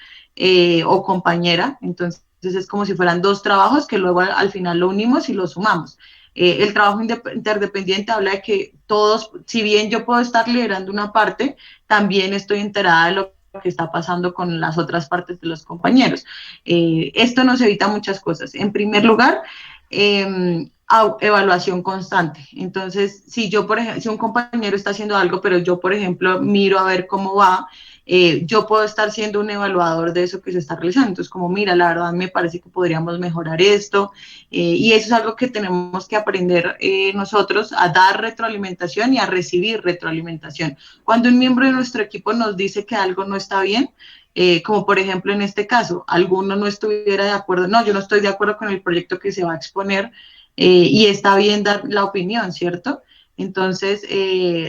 o compañera, entonces es como si fueran 2 trabajos que luego al final lo unimos y lo sumamos. El trabajo interdependiente habla de que todos, si bien yo puedo estar liderando una parte, también estoy enterada de lo que está pasando con las otras partes de los compañeros. Esto nos evita muchas cosas. En primer lugar, evaluación constante. Entonces, si yo, por ejemplo, si un compañero está haciendo algo, pero yo, por ejemplo, miro a ver cómo va, yo puedo estar siendo un evaluador de eso que se está realizando. Entonces, como, mira, la verdad me parece que podríamos mejorar esto, y eso es algo que tenemos que aprender nosotros, a dar retroalimentación y a recibir retroalimentación. Cuando un miembro de nuestro equipo nos dice que algo no está bien, como por ejemplo en este caso, alguno no estuviera de acuerdo, no, yo no estoy de acuerdo con el proyecto que se va a exponer, y está bien dar la opinión, ¿cierto? Entonces,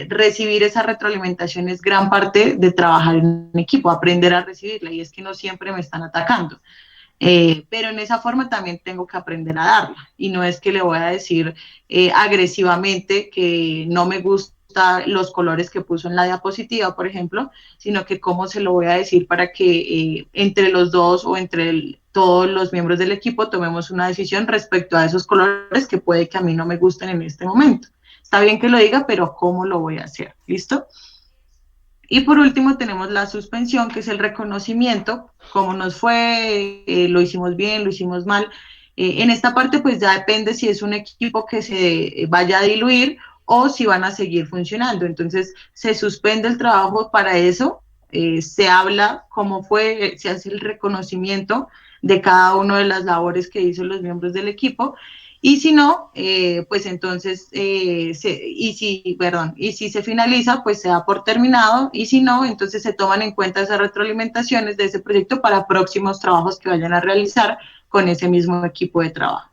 recibir esa retroalimentación es gran parte de trabajar en equipo, aprender a recibirla, y es que no siempre me están atacando. Pero en esa forma también tengo que aprender a darla, y no es que le voy a decir agresivamente que no me gusta los colores que puso en la diapositiva, por ejemplo, sino que cómo se lo voy a decir para que entre los dos o entre todos los miembros del equipo tomemos una decisión respecto a esos colores que puede que a mí no me gusten en este momento. Está bien que lo diga, pero ¿cómo lo voy a hacer? ¿Listo? Y por último tenemos la suspensión, que es el reconocimiento, cómo nos fue, lo hicimos bien, lo hicimos mal. En esta parte pues ya depende si es un equipo que se vaya a diluir o si van a seguir funcionando. Entonces se suspende el trabajo para eso, se habla cómo fue, se hace el reconocimiento de cada una de las labores que hizo los miembros del equipo. Y si no, pues entonces, y si se finaliza, pues se da por terminado, y si no, entonces se toman en cuenta esas retroalimentaciones de ese proyecto para próximos trabajos que vayan a realizar con ese mismo equipo de trabajo.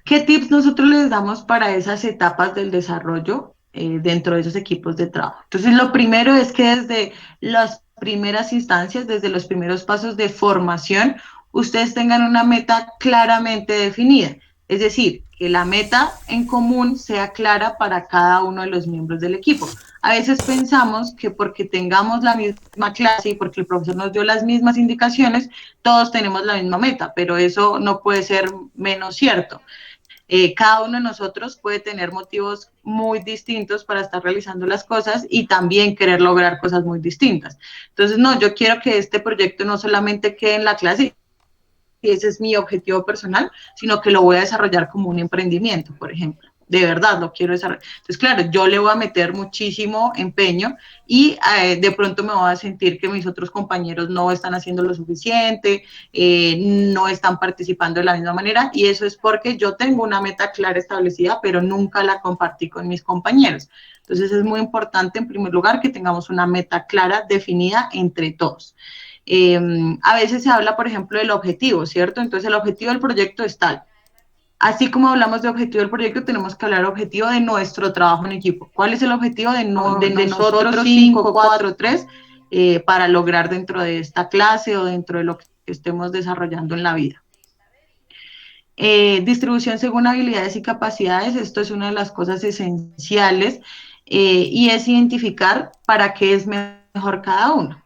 ¿Qué tips nosotros les damos para esas etapas del desarrollo dentro de esos equipos de trabajo? Entonces, lo primero es que desde las primeras instancias, desde los primeros pasos de formación, ustedes tengan una meta claramente definida. Es decir, que la meta en común sea clara para cada uno de los miembros del equipo. A veces pensamos que porque tengamos la misma clase y porque el profesor nos dio las mismas indicaciones, todos tenemos la misma meta, pero eso no puede ser menos cierto. Cada uno de nosotros puede tener motivos muy distintos para estar realizando las cosas y también querer lograr cosas muy distintas. Entonces, no, yo quiero que este proyecto no solamente quede en la clase, y ese es mi objetivo personal, sino que lo voy a desarrollar como un emprendimiento, por ejemplo. De verdad lo quiero desarrollar. Entonces, claro, yo le voy a meter muchísimo empeño y de pronto me voy a sentir que mis otros compañeros no están haciendo lo suficiente, no están participando de la misma manera, y eso es porque yo tengo una meta clara establecida, pero nunca la compartí con mis compañeros. Entonces, es muy importante, en primer lugar, que tengamos una meta clara definida entre todos. A veces se habla, por ejemplo, del objetivo, ¿cierto? Entonces, el objetivo del proyecto es tal. Así como hablamos de objetivo del proyecto, tenemos que hablar del objetivo de nuestro trabajo en equipo. ¿Cuál es el objetivo de nosotros 5, 4, 3 para lograr dentro de esta clase o dentro de lo que estemos desarrollando en la vida? Distribución según habilidades y capacidades, esto es una de las cosas esenciales, y es identificar para qué es mejor cada uno.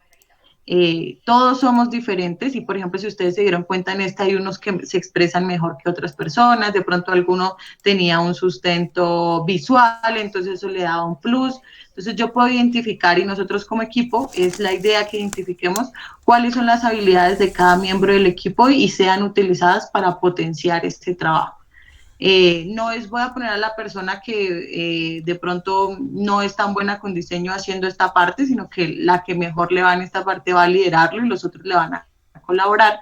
Todos somos diferentes y, por ejemplo, si ustedes se dieron cuenta en esta, hay unos que se expresan mejor que otras personas, de pronto alguno tenía un sustento visual, entonces eso le daba un plus. Entonces yo puedo identificar, y nosotros como equipo es la idea que identifiquemos cuáles son las habilidades de cada miembro del equipo y sean utilizadas para potenciar este trabajo. No es voy a poner a la persona que de pronto no es tan buena con diseño haciendo esta parte, sino que la que mejor le va en esta parte va a liderarlo y los otros le van a colaborar,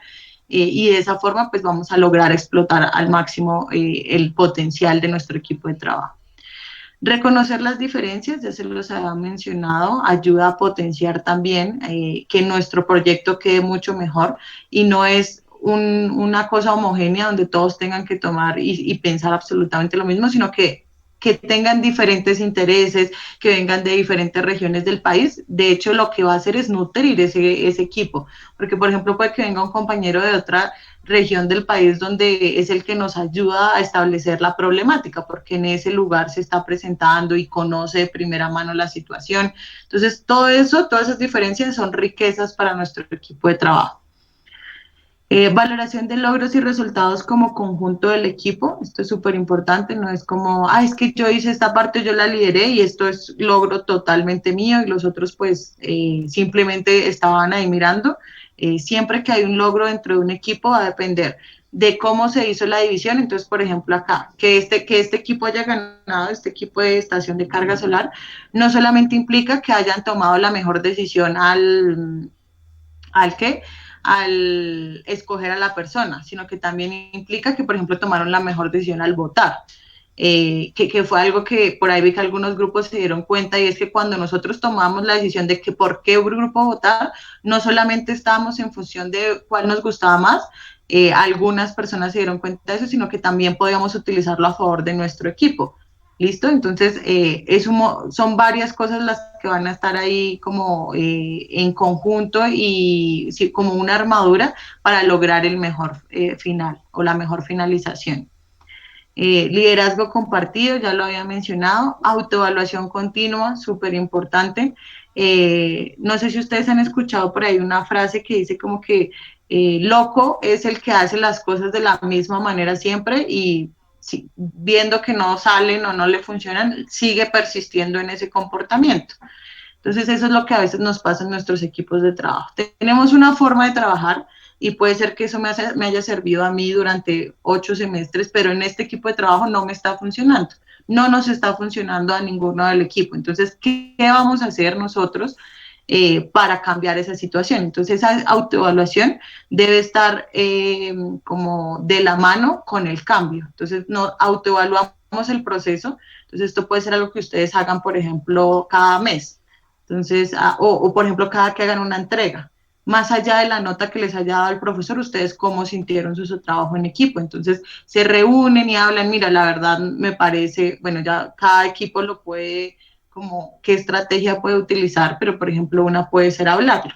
y de esa forma pues vamos a lograr explotar al máximo el potencial de nuestro equipo de trabajo. Reconocer las diferencias, ya se los había mencionado, ayuda a potenciar también que nuestro proyecto quede mucho mejor, y no es una cosa homogénea donde todos tengan que tomar y pensar absolutamente lo mismo, sino que tengan diferentes intereses, que vengan de diferentes regiones del país. De hecho, lo que va a hacer es nutrir ese equipo, porque por ejemplo puede que venga un compañero de otra región del país donde es el que nos ayuda a establecer la problemática, porque en ese lugar se está presentando y conoce de primera mano la situación. Entonces, todo eso, todas esas diferencias son riquezas para nuestro equipo de trabajo. Valoración de logros y resultados como conjunto del equipo, esto es súper importante, no es como, es que yo hice esta parte, yo la lideré y esto es logro totalmente mío y los otros pues simplemente estaban ahí mirando. Siempre que hay un logro dentro de un equipo va a depender de cómo se hizo la división. Entonces, por ejemplo, acá, que este equipo haya ganado, este equipo de estación de carga solar, no solamente implica que hayan tomado la mejor decisión al escoger a la persona, sino que también implica que, por ejemplo, tomaron la mejor decisión al votar. Que fue algo que por ahí vi que algunos grupos se dieron cuenta, y es que cuando nosotros tomamos la decisión de que por qué un grupo votar, no solamente estábamos en función de cuál nos gustaba más, algunas personas se dieron cuenta de eso, sino que también podíamos utilizarlo a favor de nuestro equipo. ¿Listo? Entonces, son varias cosas las que van a estar ahí como en conjunto y sí, como una armadura para lograr el mejor final o la mejor finalización. Liderazgo compartido, ya lo había mencionado, autoevaluación continua, súper importante. No sé si ustedes han escuchado por ahí una frase que dice como que loco es el que hace las cosas de la misma manera siempre y sí, viendo que no salen o no le funcionan, sigue persistiendo en ese comportamiento. Entonces eso es lo que a veces nos pasa en nuestros equipos de trabajo. Tenemos una forma de trabajar y puede ser que eso me haya servido a mí durante 8 semestres, pero en este equipo de trabajo no me está funcionando. No nos está funcionando a ninguno del equipo. Entonces, ¿qué vamos a hacer nosotros para cambiar esa situación? Entonces, esa autoevaluación debe estar como de la mano con el cambio. Entonces, no autoevaluamos el proceso. Entonces, esto puede ser algo que ustedes hagan, por ejemplo, cada mes. Entonces, o por ejemplo, cada que hagan una entrega, más allá de la nota que les haya dado el profesor, ustedes cómo sintieron su trabajo en equipo. Entonces, se reúnen y hablan, mira, la verdad me parece, bueno, ya cada equipo lo puede, como qué estrategia puede utilizar, pero por ejemplo, una puede ser hablarlo.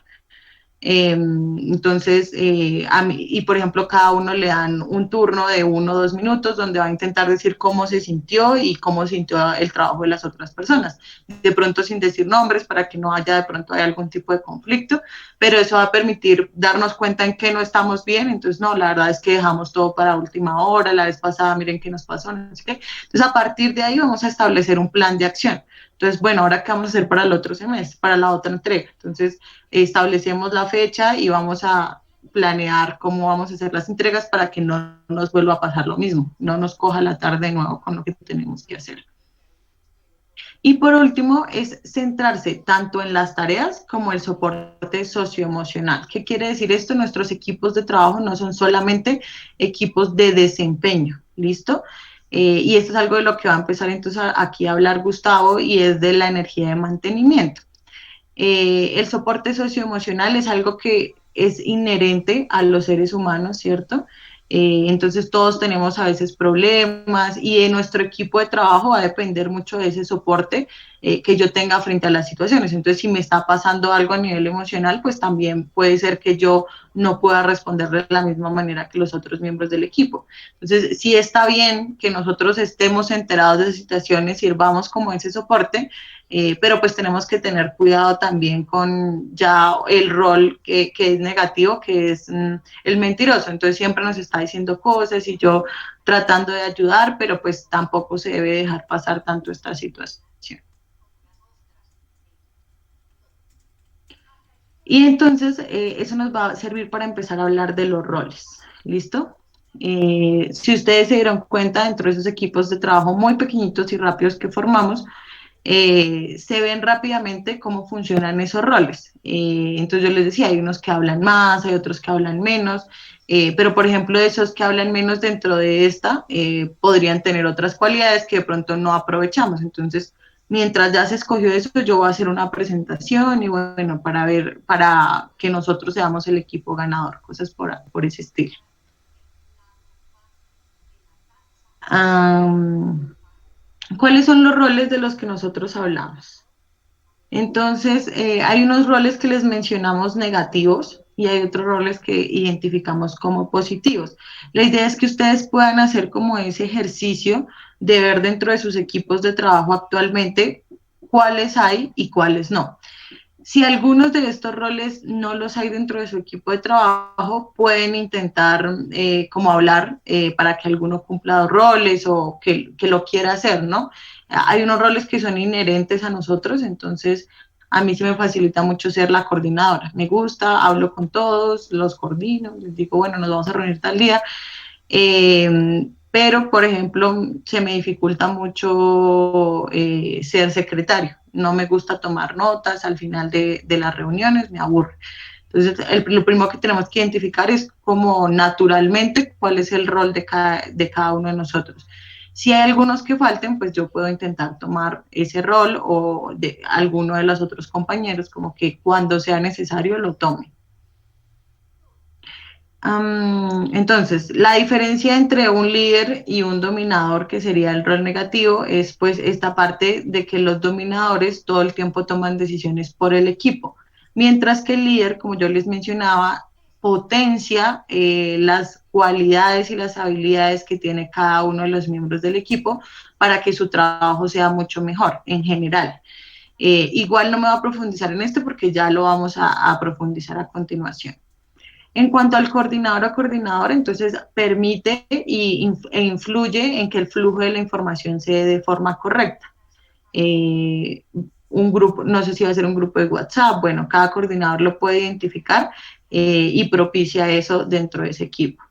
Entonces, y por ejemplo, cada uno le dan un turno de 1 o 2 minutos donde va a intentar decir cómo se sintió y cómo sintió el trabajo de las otras personas. De pronto sin decir nombres para que no haya de pronto hay algún tipo de conflicto, pero eso va a permitir darnos cuenta en qué no estamos bien. Entonces, no, la verdad es que dejamos todo para última hora, la vez pasada miren qué nos pasó, no sé qué. Entonces, a partir de ahí vamos a establecer un plan de acción. Entonces, bueno, ahora qué vamos a hacer para el otro semestre, para la otra entrega. Entonces, establecemos la fecha y vamos a planear cómo vamos a hacer las entregas para que no nos vuelva a pasar lo mismo, no nos coja la tarde de nuevo con lo que tenemos que hacer. Y por último, es centrarse tanto en las tareas como el soporte socioemocional. ¿Qué quiere decir esto? Nuestros equipos de trabajo no son solamente equipos de desempeño, ¿listo? Y esto es algo de lo que va a empezar entonces aquí a hablar Gustavo, y es de la energía de mantenimiento. El soporte socioemocional es algo que es inherente a los seres humanos, ¿cierto? Entonces todos tenemos a veces problemas y en nuestro equipo de trabajo va a depender mucho de ese soporte que yo tenga frente a las situaciones. Entonces, si me está pasando algo a nivel emocional, pues también puede ser que yo no pueda responder de la misma manera que los otros miembros del equipo. Entonces, sí está bien que nosotros estemos enterados de situaciones, sirvamos como ese soporte, pero pues tenemos que tener cuidado también con ya el rol que es negativo, que es el mentiroso. Entonces siempre nos está diciendo cosas y yo tratando de ayudar, pero pues tampoco se debe dejar pasar tanto esta situación. Y entonces eso nos va a servir para empezar a hablar de los roles. ¿Listo? Si ustedes se dieron cuenta, dentro de esos equipos de trabajo muy pequeñitos y rápidos que formamos, se ven rápidamente cómo funcionan esos roles. Entonces yo les decía, hay unos que hablan más, hay otros que hablan menos, pero por ejemplo esos que hablan menos dentro de esta podrían tener otras cualidades que de pronto no aprovechamos. Entonces, mientras ya se escogió eso, yo voy a hacer una presentación y bueno, para que nosotros seamos el equipo ganador, cosas por ese estilo. ¿Cuáles son los roles de los que nosotros hablamos? Entonces, hay unos roles que les mencionamos negativos y hay otros roles que identificamos como positivos. La idea es que ustedes puedan hacer como ese ejercicio de ver dentro de sus equipos de trabajo actualmente cuáles hay y cuáles no. Si algunos de estos roles no los hay dentro de su equipo de trabajo, pueden intentar como hablar para que alguno cumpla 2 roles o que lo quiera hacer, ¿no? Hay unos roles que son inherentes a nosotros, entonces a mí se me facilita mucho ser la coordinadora. Me gusta, hablo con todos, los coordino, les digo, bueno, nos vamos a reunir tal día. Pero, por ejemplo, se me dificulta mucho ser secretario. No me gusta tomar notas al final de las reuniones, me aburre. Entonces, lo primero que tenemos que identificar es como naturalmente cuál es el rol de cada uno de nosotros. Si hay algunos que falten, pues yo puedo intentar tomar ese rol o de alguno de los otros compañeros, como que cuando sea necesario lo tome. Entonces, la diferencia entre un líder y un dominador, que sería el rol negativo, es pues esta parte de que los dominadores todo el tiempo toman decisiones por el equipo, mientras que el líder, como yo les mencionaba, potencia las cualidades y las habilidades que tiene cada uno de los miembros del equipo para que su trabajo sea mucho mejor en general. Igual no me voy a profundizar en esto porque ya lo vamos a profundizar a continuación. En cuanto al coordinador o coordinadora, entonces permite e influye en que el flujo de la información se dé de forma correcta. Un grupo, no sé si va a ser un grupo de WhatsApp, bueno, cada coordinador lo puede identificar y propicia eso dentro de ese equipo.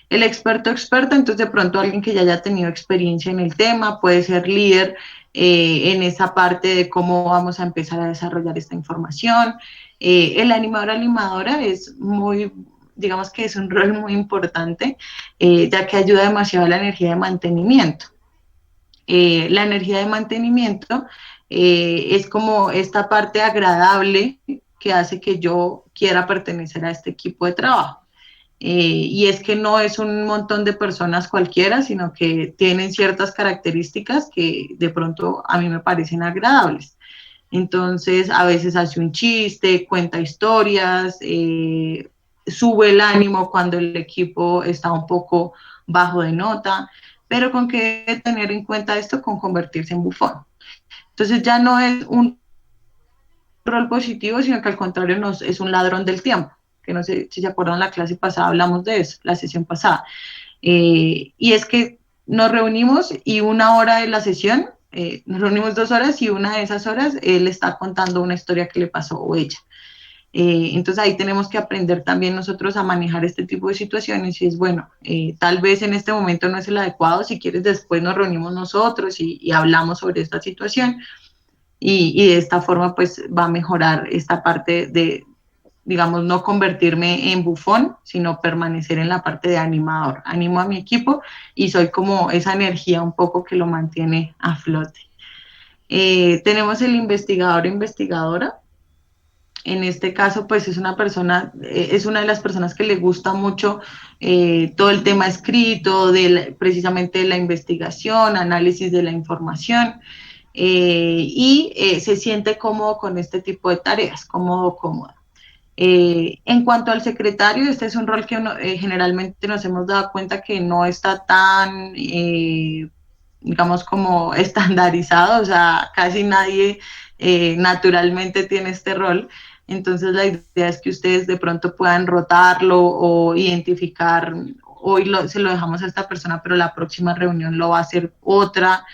El experto entonces de pronto alguien que ya haya tenido experiencia en el tema, puede ser líder en esa parte de cómo vamos a empezar a desarrollar esta información. El animadora es muy, digamos que es un rol muy importante, ya que ayuda demasiado a la energía de mantenimiento. La energía de mantenimiento es como esta parte agradable que hace que yo quiera pertenecer a este equipo de trabajo. Y es que no es un montón de personas cualquiera, sino que tienen ciertas características que de pronto a mí me parecen agradables. Entonces, a veces hace un chiste, cuenta historias, sube el ánimo cuando el equipo está un poco bajo de nota, pero con que tener en cuenta esto con convertirse en bufón. Entonces ya no es un rol positivo, sino que al contrario es un ladrón del tiempo, que no sé si se acuerdan, la clase pasada hablamos de eso, la sesión pasada. Y es que nos reunimos y una hora de la sesión, nos reunimos 2 horas y una de esas horas él está contando una historia que le pasó o ella. Entonces ahí tenemos que aprender también nosotros a manejar este tipo de situaciones y es bueno, tal vez en este momento no es el adecuado, si quieres después nos reunimos nosotros y hablamos sobre esta situación y de esta forma pues va a mejorar esta parte de, digamos, no convertirme en bufón, sino permanecer en la parte de animador. Animo a mi equipo y soy como esa energía un poco que lo mantiene a flote. Tenemos el investigador o investigadora. En este caso, pues es una persona, es una de las personas que le gusta mucho todo el tema escrito, precisamente de la investigación, análisis de la información, y se siente cómodo con este tipo de tareas, cómoda. En cuanto al secretario, este es un rol que generalmente nos hemos dado cuenta que no está tan, digamos, como estandarizado, o sea, casi nadie naturalmente tiene este rol. Entonces la idea es que ustedes de pronto puedan rotarlo o identificar, hoy se lo dejamos a esta persona, pero la próxima reunión lo va a hacer otra.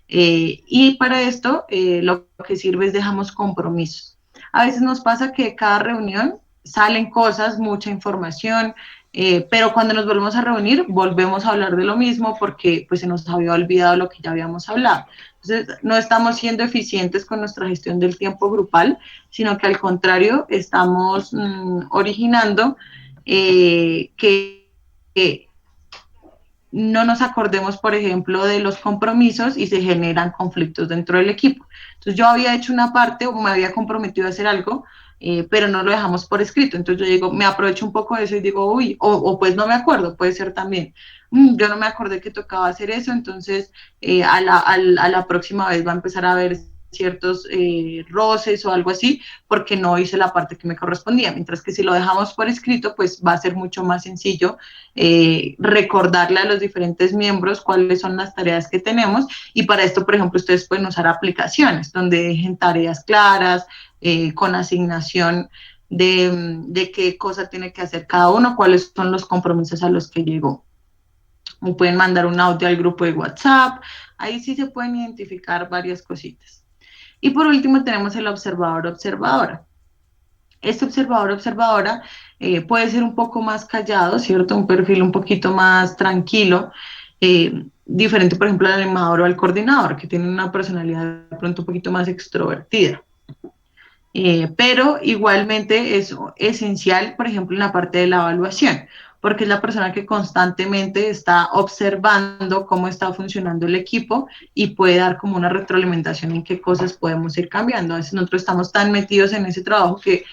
Y para esto lo que sirve es dejamos compromisos. A veces nos pasa que cada reunión salen cosas, mucha información, pero cuando nos volvemos a reunir volvemos a hablar de lo mismo porque pues se nos había olvidado lo que ya habíamos hablado. Entonces no estamos siendo eficientes con nuestra gestión del tiempo grupal, sino que al contrario estamos originando que no nos acordemos, por ejemplo, de los compromisos y se generan conflictos dentro del equipo. Entonces yo había hecho una parte o me había comprometido a hacer algo, pero no lo dejamos por escrito. Entonces yo digo, me aprovecho un poco de eso y digo, uy, o pues no me acuerdo, puede ser también. Yo no me acordé que tocaba hacer eso, entonces a la próxima vez va a empezar a haber ciertos roces o algo así, porque no hice la parte que me correspondía, mientras que si lo dejamos por escrito, pues va a ser mucho más sencillo recordarle a los diferentes miembros cuáles son las tareas que tenemos, y para esto, por ejemplo, ustedes pueden usar aplicaciones donde dejen tareas claras, con asignación de qué cosa tiene que hacer cada uno, cuáles son los compromisos a los que llegó. O pueden mandar un audio al grupo de WhatsApp, ahí sí se pueden identificar varias cositas. Y por último tenemos el observador o observadora. Este observador o observadora puede ser un poco más callado, ¿cierto? Un perfil un poquito más tranquilo, diferente, por ejemplo, al animador o al coordinador, que tiene una personalidad de pronto un poquito más extrovertida. Pero igualmente es esencial, por ejemplo, en la parte de la evaluación, porque es la persona que constantemente está observando cómo está funcionando el equipo y puede dar como una retroalimentación en qué cosas podemos ir cambiando. A veces nosotros estamos tan metidos en ese trabajo que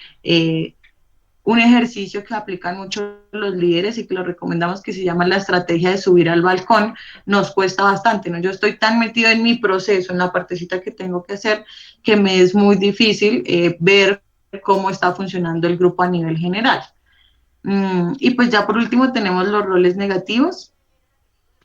un ejercicio que aplican mucho los líderes y que lo recomendamos, que se llama la estrategia de subir al balcón, nos cuesta bastante, ¿no? Yo estoy tan metido en mi proceso, en la partecita que tengo que hacer, que me es muy difícil ver cómo está funcionando el grupo a nivel general. Y pues ya por último tenemos los roles negativos.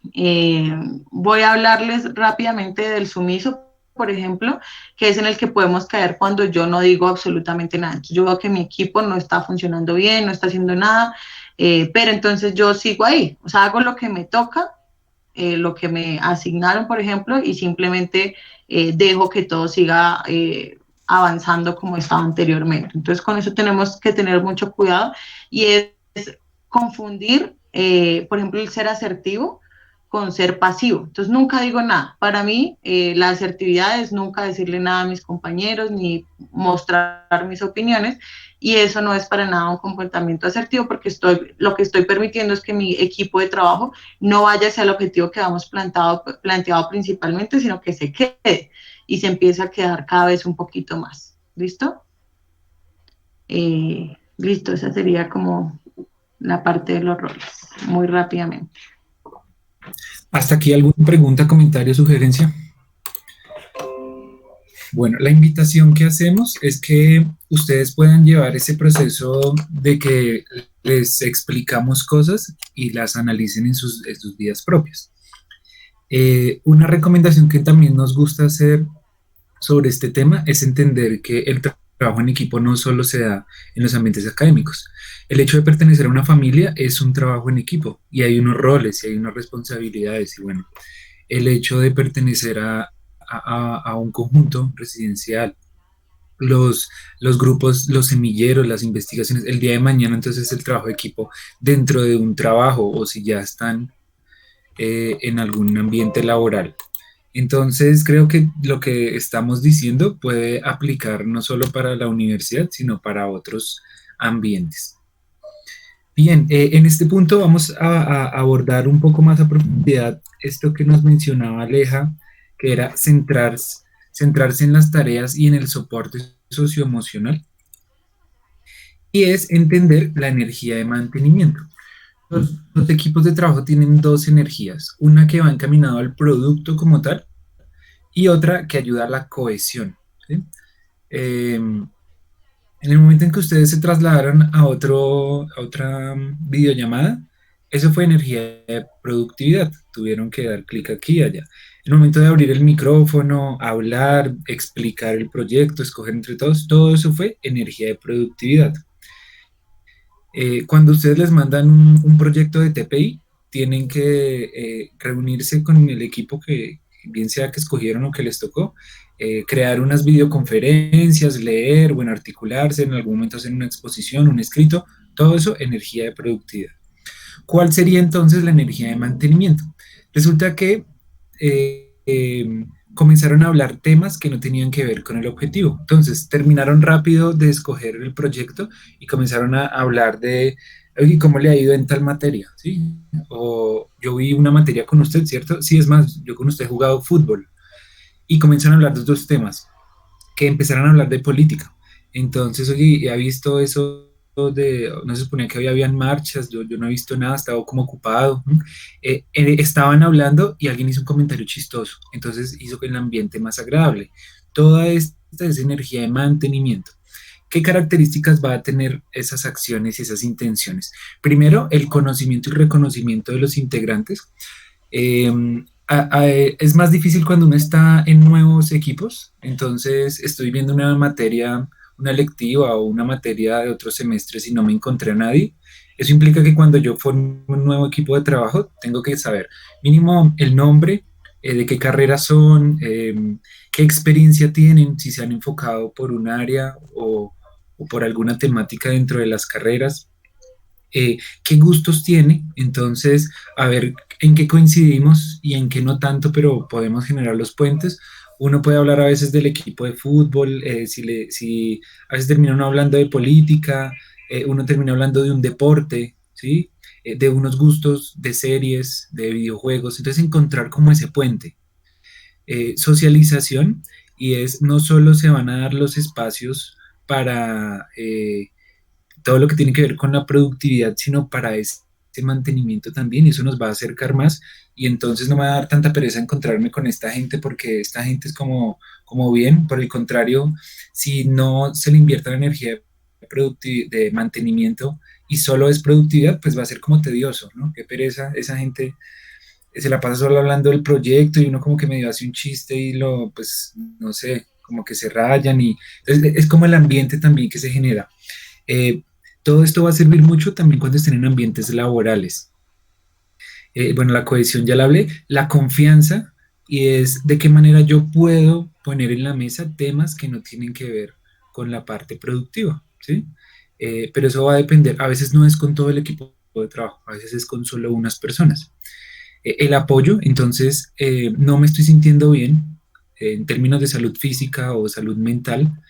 Voy a hablarles rápidamente del sumiso, por ejemplo, que es en el que podemos caer cuando yo no digo absolutamente nada. Entonces, yo veo que mi equipo no está funcionando bien, no está haciendo nada, pero entonces yo sigo ahí, o sea, hago lo que me toca, lo que me asignaron, por ejemplo, y simplemente dejo que todo siga avanzando como estaba anteriormente. Entonces, con eso tenemos que tener mucho cuidado y es confundir, por ejemplo, el ser asertivo con ser pasivo. Entonces, nunca digo nada. Para mí, la asertividad es nunca decirle nada a mis compañeros ni mostrar mis opiniones, y eso no es para nada un comportamiento asertivo, porque lo que estoy permitiendo es que mi equipo de trabajo no vaya hacia el objetivo que habíamos planteado principalmente, sino que se quede y se empiece a quedar cada vez un poquito más. ¿Listo? Listo, esa sería como la parte de los roles, muy rápidamente. ¿Hasta aquí alguna pregunta, comentario, sugerencia? Bueno, la invitación que hacemos es que ustedes puedan llevar ese proceso de que les explicamos cosas y las analicen en sus días propios. Una recomendación que también nos gusta hacer sobre este tema es entender que el trabajo en equipo no solo se da en los ambientes académicos. El hecho de pertenecer a una familia es un trabajo en equipo y hay unos roles y hay unas responsabilidades y bueno, el hecho de pertenecer a un conjunto residencial, los grupos, los semilleros, las investigaciones, el día de mañana entonces el trabajo de equipo dentro de un trabajo o si ya están en algún ambiente laboral. Entonces creo que lo que estamos diciendo puede aplicar no solo para la universidad, sino para otros ambientes. Bien, en este punto vamos a abordar un poco más a profundidad esto que nos mencionaba Aleja, que era centrarse en las tareas y en el soporte socioemocional, y es entender la energía de mantenimiento. Los equipos de trabajo tienen dos energías, una que va encaminada al producto como tal y otra que ayuda a la cohesión, ¿sí? En el momento en que ustedes se trasladaron a otra videollamada, eso fue energía de productividad. Tuvieron que dar clic aquí y allá. En el momento de abrir el micrófono, hablar, explicar el proyecto, escoger entre todos, todo eso fue energía de productividad. Cuando ustedes les mandan un proyecto de TPI, tienen que reunirse con el equipo que bien sea que escogieron o que les tocó, crear unas videoconferencias, leer, bueno, articularse, en algún momento hacer una exposición, un escrito, todo eso, energía de productividad. ¿Cuál sería entonces la energía de mantenimiento? Resulta que comenzaron a hablar temas que no tenían que ver con el objetivo. Entonces, terminaron rápido de escoger el proyecto y comenzaron a hablar de, oye, ¿cómo le ha ido en tal materia? ¿Sí? O yo vi una materia con usted, ¿cierto? Sí, es más, yo con usted he jugado fútbol. Y comenzaron a hablar de otros temas, que empezaron a hablar de política. Entonces, oye, ¿ha visto eso de, no se suponía que habían marchas, yo no he visto nada, estaba como ocupado. Estaban hablando y alguien hizo un comentario chistoso, entonces hizo el ambiente más agradable. Toda esta es energía de mantenimiento. ¿Qué características va a tener esas acciones y esas intenciones? Primero, el conocimiento y reconocimiento de los integrantes. Es más difícil cuando uno está en nuevos equipos, entonces estoy viendo una materia, una lectiva o una materia de otros semestres y no me encontré a nadie. Eso implica que cuando yo formo un nuevo equipo de trabajo, tengo que saber mínimo el nombre, de qué carreras son, qué experiencia tienen, si se han enfocado por un área o o por alguna temática dentro de las carreras, qué gustos tiene, entonces a ver en qué coincidimos y en qué no tanto, pero podemos generar los puentes. Uno puede hablar a veces del equipo de fútbol, si a veces termina uno hablando de política, uno termina hablando de un deporte, ¿sí? De unos gustos de series, de videojuegos, entonces encontrar como ese puente. Socialización, y es no solo se van a dar los espacios para todo lo que tiene que ver con la productividad, sino para ese mantenimiento también, y eso nos va a acercar más, y entonces no me va a dar tanta pereza encontrarme con esta gente, porque esta gente es como bien, por el contrario, si no se le invierte la energía de mantenimiento y solo es productividad, pues va a ser como tedioso, ¿no? Qué pereza, esa gente se la pasa solo hablando del proyecto y uno como que medio hace un chiste y pues, no sé, como que se rayan y entonces es como el ambiente también que se genera. Eh, Todo esto va a servir mucho también cuando estén en ambientes laborales. Bueno, la cohesión ya la hablé, la confianza, y es de qué manera yo puedo poner en la mesa temas que no tienen que ver con la parte productiva, ¿sí? Pero eso va a depender, a veces no es con todo el equipo de trabajo, a veces es con solo unas personas. El apoyo, entonces, no me estoy sintiendo bien en términos de salud física o salud mental,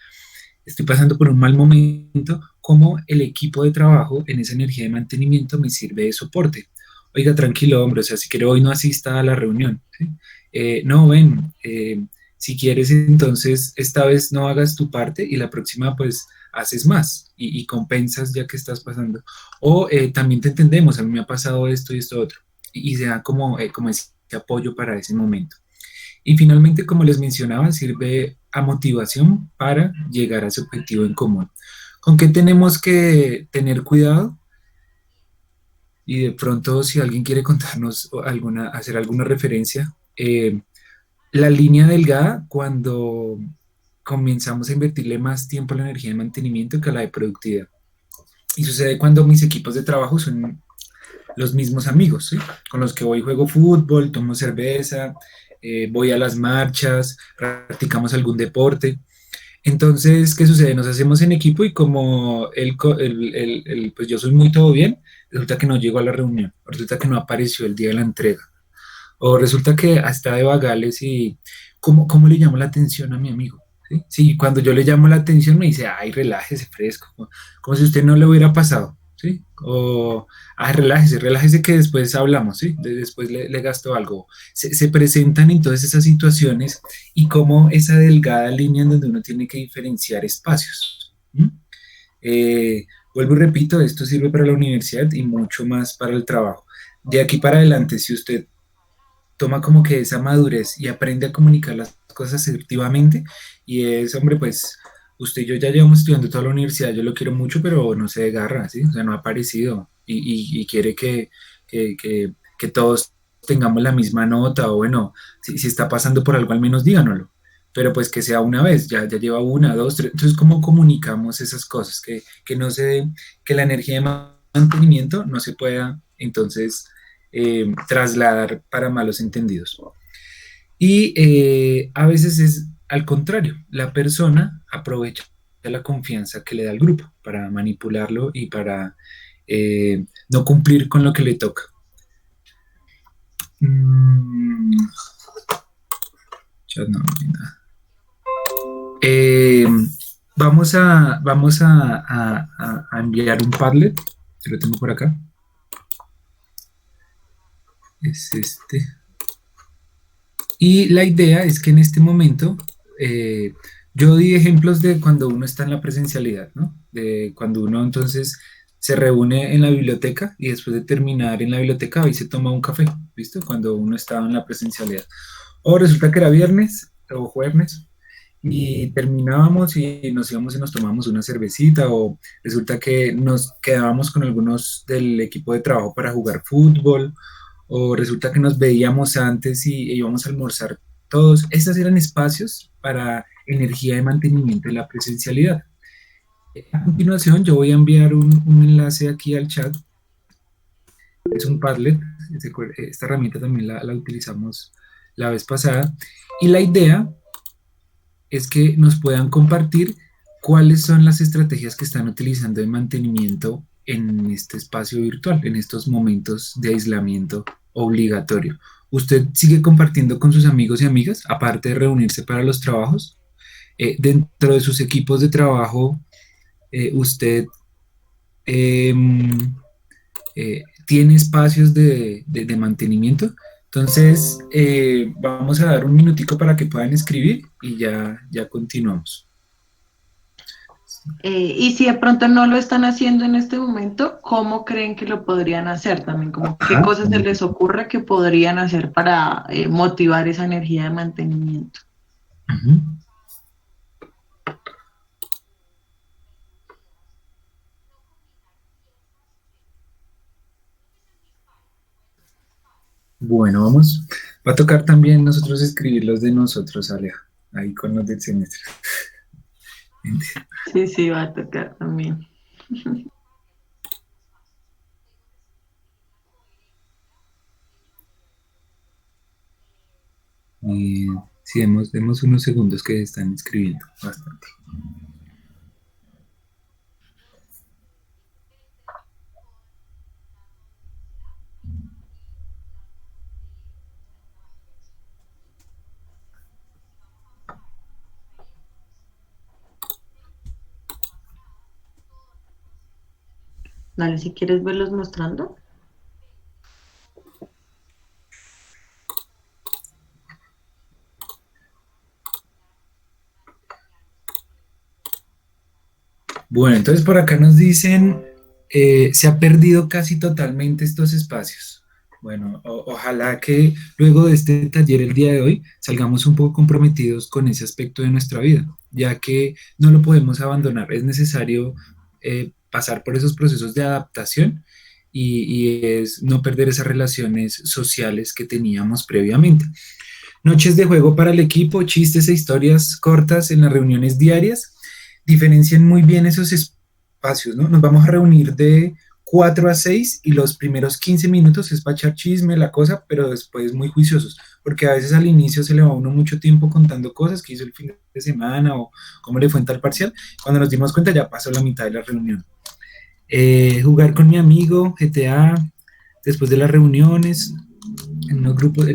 estoy pasando por un mal momento, como el equipo de trabajo en esa energía de mantenimiento me sirve de soporte. Oiga, tranquilo, hombre, o sea, si quiere hoy no asista a la reunión, ¿sí? No, ven, si quieres entonces esta vez no hagas tu parte y la próxima pues haces más y compensas ya que estás pasando. O también te entendemos, a mí me ha pasado esto y esto otro, y se da como ese apoyo para ese momento. Y finalmente, como les mencionaba, sirve a motivación para llegar a ese objetivo en común. ¿Con qué tenemos que tener cuidado? Y de pronto, si alguien quiere contarnos hacer alguna referencia, la línea delgada cuando comenzamos a invertirle más tiempo a la energía de mantenimiento que a la de productividad. Y sucede cuando mis equipos de trabajo son los mismos amigos, ¿sí? Con los que voy juego fútbol, tomo cerveza, voy a las marchas, practicamos algún deporte. Entonces, ¿qué sucede? Nos hacemos en equipo y como pues yo soy muy todo bien, resulta que no llego a la reunión, resulta que no apareció el día de la entrega, o resulta que hasta de vagales y ¿cómo le llamo la atención a mi amigo? ¿Sí? Sí, cuando yo le llamo la atención me dice, ay, relájese, fresco, como si usted no le hubiera pasado, ¿sí? O, ay, relájese que después hablamos, ¿sí? Después le gasto algo. Se presentan entonces esas situaciones y como esa delgada línea en donde uno tiene que diferenciar espacios. Vuelvo y repito, esto sirve para la universidad y mucho más para el trabajo. De aquí para adelante, si usted toma como que esa madurez y aprende a comunicar las cosas asertivamente, y es, hombre, pues usted y yo ya llevamos estudiando toda la universidad, yo lo quiero mucho, pero no se desgarra, ¿sí? O sea, no ha aparecido y quiere que todos tengamos la misma nota, o bueno, si está pasando por algo, al menos díganoslo, pero pues que sea una vez, ya lleva una, dos, tres, entonces, ¿cómo comunicamos esas cosas? Que no se, que la energía de mantenimiento no se pueda, entonces, trasladar para malos entendidos. Y a veces es al contrario, la persona aprovecha la confianza que le da el grupo para manipularlo y para no cumplir con lo que le toca. Ya no hay nada. Vamos a enviar un Padlet, que lo tengo por acá. Es este. Y la idea es que en este momento, yo di ejemplos de cuando uno está en la presencialidad, ¿no? De cuando uno entonces se reúne en la biblioteca y después de terminar en la biblioteca ahí se toma un café, ¿visto? Cuando uno estaba en la presencialidad. O resulta que era viernes o jueves y terminábamos y nos íbamos y nos tomábamos una cervecita, o resulta que nos quedábamos con algunos del equipo de trabajo para jugar fútbol, o resulta que nos veíamos antes y íbamos a almorzar todos. Estos eran espacios para energía de mantenimiento de la presencialidad. A continuación, yo voy a enviar un enlace aquí al chat. Es un Padlet. Esta herramienta también la utilizamos la vez pasada. Y la idea es que nos puedan compartir ¿cuáles son las estrategias que están utilizando de mantenimiento en este espacio virtual, en estos momentos de aislamiento obligatorio? ¿Usted sigue compartiendo con sus amigos y amigas, aparte de reunirse para los trabajos? Dentro de sus equipos de trabajo, ¿usted tiene espacios de mantenimiento? Entonces, vamos a dar un minutico para que puedan escribir y ya continuamos. Y si de pronto no lo están haciendo en este momento, ¿cómo creen que lo podrían hacer también? Como, ¿qué Ajá. cosas se les ocurre que podrían hacer para motivar esa energía de mantenimiento? Ujú. Bueno, vamos. Va a tocar también nosotros escribir los de nosotros, Alea, ahí con los del semestre. Sí, sí, va a tocar también. Sí, demos unos segundos que están escribiendo bastante. Dale, si quieres verlos mostrando. Bueno, entonces por acá nos dicen, se ha perdido casi totalmente estos espacios. Bueno, ojalá que luego de este taller el día de hoy salgamos un poco comprometidos con ese aspecto de nuestra vida, ya que no lo podemos abandonar. Es necesario pasar por esos procesos de adaptación y es no perder esas relaciones sociales que teníamos previamente. Noches de juego para el equipo, chistes e historias cortas en las reuniones diarias. Diferencien muy bien esos espacios, ¿no? Nos vamos a reunir de 4 a 6 y los primeros 15 minutos es para echar chisme, la cosa, pero después muy juiciosos, porque a veces al inicio se le va a uno mucho tiempo contando cosas que hizo el fin de semana o cómo le fue en tal parcial. Cuando nos dimos cuenta ya pasó la mitad de la reunión. Jugar con mi amigo, GTA, después de las reuniones, en unos grupos,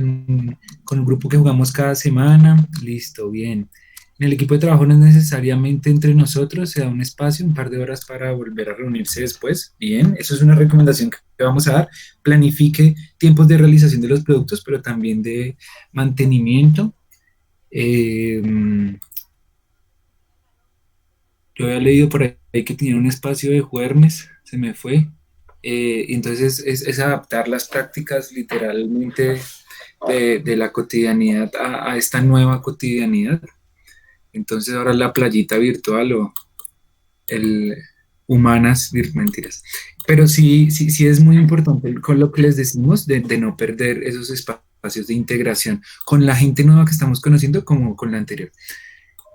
con un grupo que jugamos cada semana, listo, bien. En el equipo de trabajo no es necesariamente entre nosotros, se da un espacio, un par de horas para volver a reunirse después, bien, eso es una recomendación que vamos a dar. Planifique tiempos de realización de los productos, pero también de mantenimiento. Yo había leído por ahí que tenía un espacio de jueves, se me fue. Entonces es adaptar las prácticas literalmente de la cotidianidad a esta nueva cotidianidad. Entonces ahora la playita virtual o el humanas, mentiras. Pero sí es muy importante con lo que les decimos de no perder esos espacios de integración con la gente nueva que estamos conociendo como con la anterior.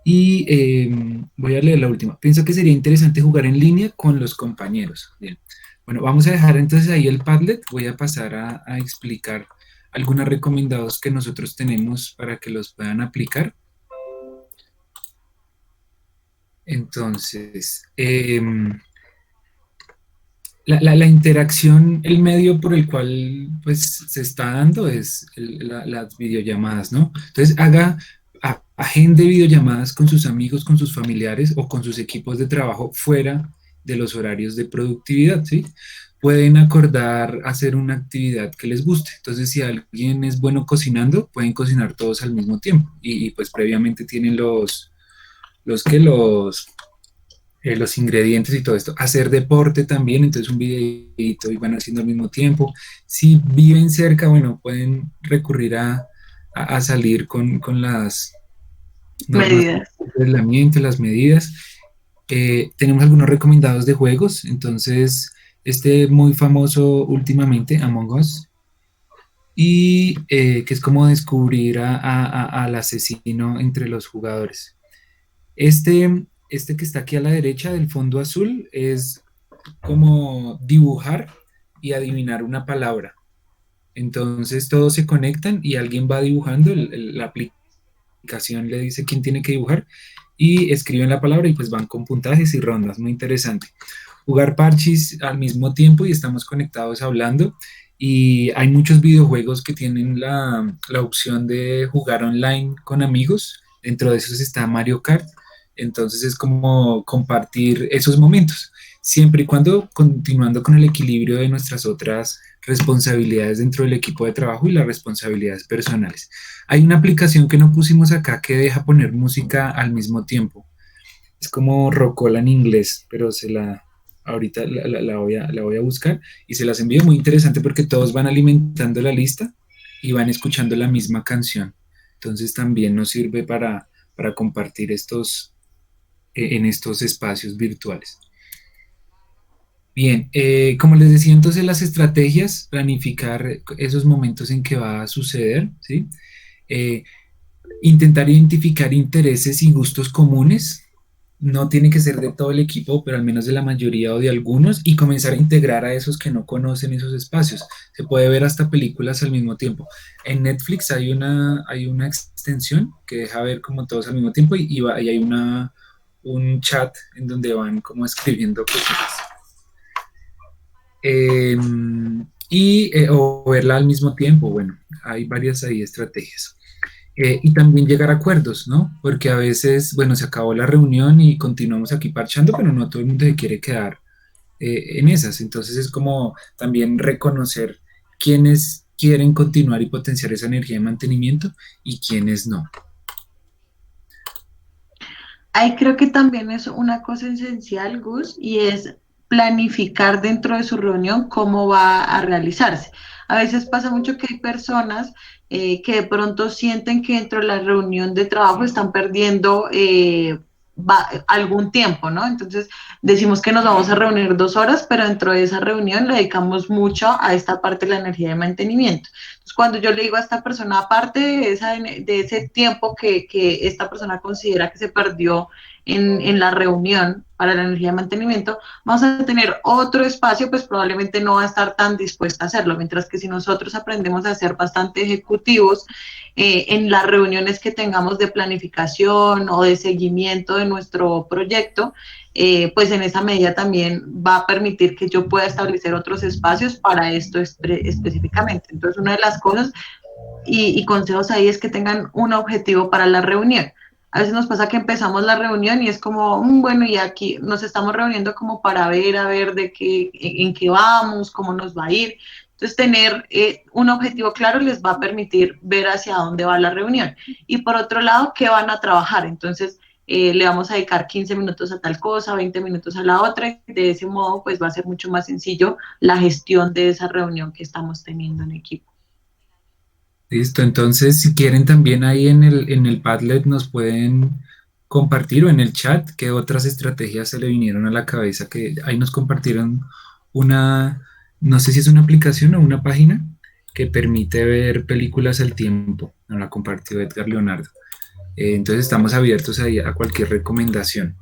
Y voy a leer la última. Pienso que sería interesante jugar en línea con los compañeros. Bien. Bueno, vamos a dejar entonces ahí el Padlet. Voy a pasar a explicar algunos recomendados que nosotros tenemos para que los puedan aplicar. Entonces, la interacción, el medio por el cual pues, se está dando es las videollamadas, ¿no? Entonces, agende videollamadas con sus amigos, con sus familiares o con sus equipos de trabajo fuera de los horarios de productividad, ¿sí? Pueden acordar hacer una actividad que les guste. Entonces, si alguien es bueno cocinando, pueden cocinar todos al mismo tiempo y pues previamente tienen los ingredientes y todo esto. Hacer deporte también, entonces un videito y van haciendo al mismo tiempo. Si viven cerca, bueno, pueden recurrir a salir con las normas de Medidas. aislamiento, las medidas. Tenemos algunos recomendados de juegos, entonces este muy famoso últimamente, Among Us, y que es como descubrir al asesino entre los jugadores. Este que está aquí a la derecha del fondo azul es como dibujar y adivinar una palabra. Entonces todos se conectan y alguien va dibujando, la aplicación le dice quién tiene que dibujar y escriben la palabra y pues van con puntajes y rondas, muy interesante. Jugar parchís al mismo tiempo y estamos conectados hablando, y hay muchos videojuegos que tienen la opción de jugar online con amigos. Dentro de esos está Mario Kart, entonces es como compartir esos momentos, siempre y cuando continuando con el equilibrio de nuestras otras responsabilidades dentro del equipo de trabajo y las responsabilidades personales. Hay una aplicación que no pusimos acá que deja poner música al mismo tiempo. Es como Rocola en inglés, pero ahorita la voy a buscar y se las envío. Muy interesante porque todos van alimentando la lista y van escuchando la misma canción. Entonces también nos sirve para compartir en estos espacios virtuales. Bien, como les decía, entonces las estrategias, planificar esos momentos en que va a suceder, ¿sí? Eh, Intentar identificar intereses y gustos comunes, no tiene que ser de todo el equipo, pero al menos de la mayoría o de algunos, y comenzar a integrar a esos que no conocen esos espacios. Se puede ver hasta películas al mismo tiempo. En Netflix hay una extensión que deja ver como todos al mismo tiempo y hay un chat en donde van como escribiendo cositas. O verla al mismo tiempo, bueno, hay varias ahí estrategias. Y también llegar a acuerdos, ¿no? Porque a veces, bueno, se acabó la reunión y continuamos aquí parchando, pero no todo el mundo se quiere quedar en esas. Entonces es como también reconocer quiénes quieren continuar y potenciar esa energía de mantenimiento y quiénes no. Ahí creo que también es una cosa esencial, Gus, y es planificar dentro de su reunión cómo va a realizarse. A veces pasa mucho que hay personas que de pronto sienten que dentro de la reunión de trabajo están perdiendo algún tiempo, ¿no? Entonces decimos que nos vamos a reunir 2 horas, pero dentro de esa reunión le dedicamos mucho a esta parte de la energía de mantenimiento. Entonces, cuando yo le digo a esta persona, aparte de ese tiempo que esta persona considera que se perdió en la reunión para la energía de mantenimiento, vamos a tener otro espacio, pues probablemente no va a estar tan dispuesta a hacerlo, mientras que si nosotros aprendemos a ser bastante ejecutivos en las reuniones que tengamos de planificación o de seguimiento de nuestro proyecto, pues en esa medida también va a permitir que yo pueda establecer otros espacios para esto específicamente. Entonces, una de las cosas y consejos ahí es que tengan un objetivo para la reunión. A veces nos pasa que empezamos la reunión y es como, bueno, y aquí nos estamos reuniendo como para ver, a ver en qué vamos, cómo nos va a ir. Entonces, tener un objetivo claro les va a permitir ver hacia dónde va la reunión. Y por otro lado, qué van a trabajar. Entonces, le vamos a dedicar 15 minutos a tal cosa, 20 minutos a la otra. Y de ese modo, pues va a ser mucho más sencillo la gestión de esa reunión que estamos teniendo en equipo. Listo, entonces si quieren también ahí en el Padlet nos pueden compartir, o en el chat, qué otras estrategias se le vinieron a la cabeza, que ahí nos compartieron no sé si es una aplicación o una página que permite ver películas al tiempo. Nos la compartió Edgar Leonardo. Entonces estamos abiertos ahí a cualquier recomendación.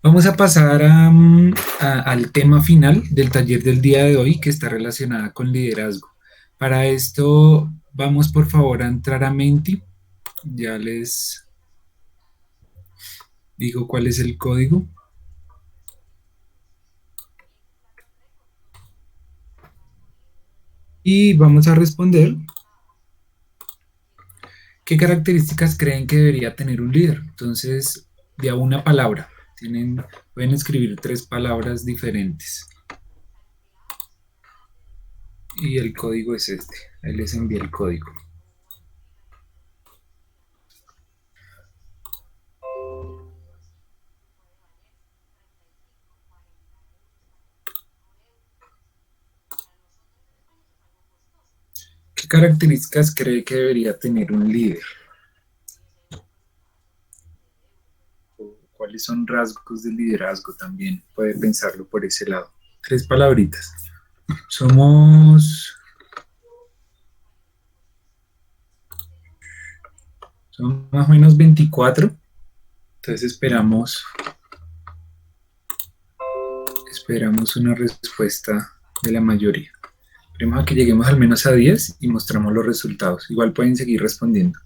Vamos a pasar al tema final del taller del día de hoy, que está relacionada con liderazgo. Para esto, vamos por favor a entrar a Menti. Ya les digo cuál es el código. Y vamos a responder qué características creen que debería tener un líder. Entonces, de a una palabra. Pueden escribir 3 palabras diferentes. Y el código es este. Ahí les envié el código. ¿Qué características cree que debería tener un líder? ¿Cuáles son rasgos del liderazgo también? Puede pensarlo por ese lado. 3 palabritas. Son más o menos 24. Entonces esperamos una respuesta de la mayoría. Esperemos a que lleguemos al menos a 10 y mostramos los resultados. Igual pueden seguir respondiendo.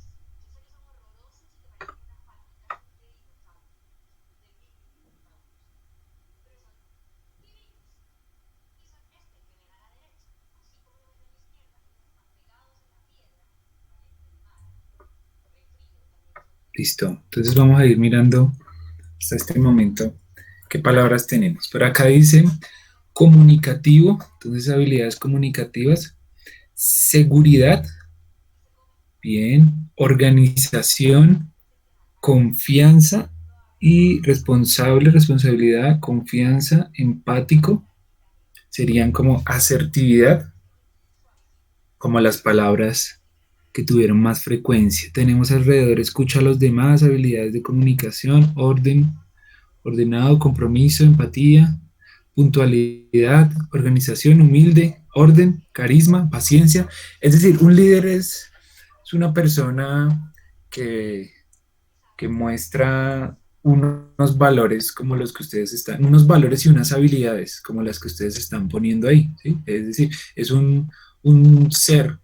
Listo. Entonces vamos a ir mirando hasta este momento qué palabras tenemos. Por acá dice comunicativo, entonces habilidades comunicativas, seguridad, bien, organización, confianza y responsable, responsabilidad, confianza, empático, serían como asertividad, como las palabras que tuvieron más frecuencia. Tenemos alrededor, escucha a los demás, habilidades de comunicación, orden, ordenado, compromiso, empatía, puntualidad, organización, humilde, orden, carisma, paciencia. Es decir, un líder es una persona que, que muestra unos valores como los que ustedes están, unos valores y unas habilidades como las que ustedes están poniendo ahí, ¿sí? Es decir, es un ser,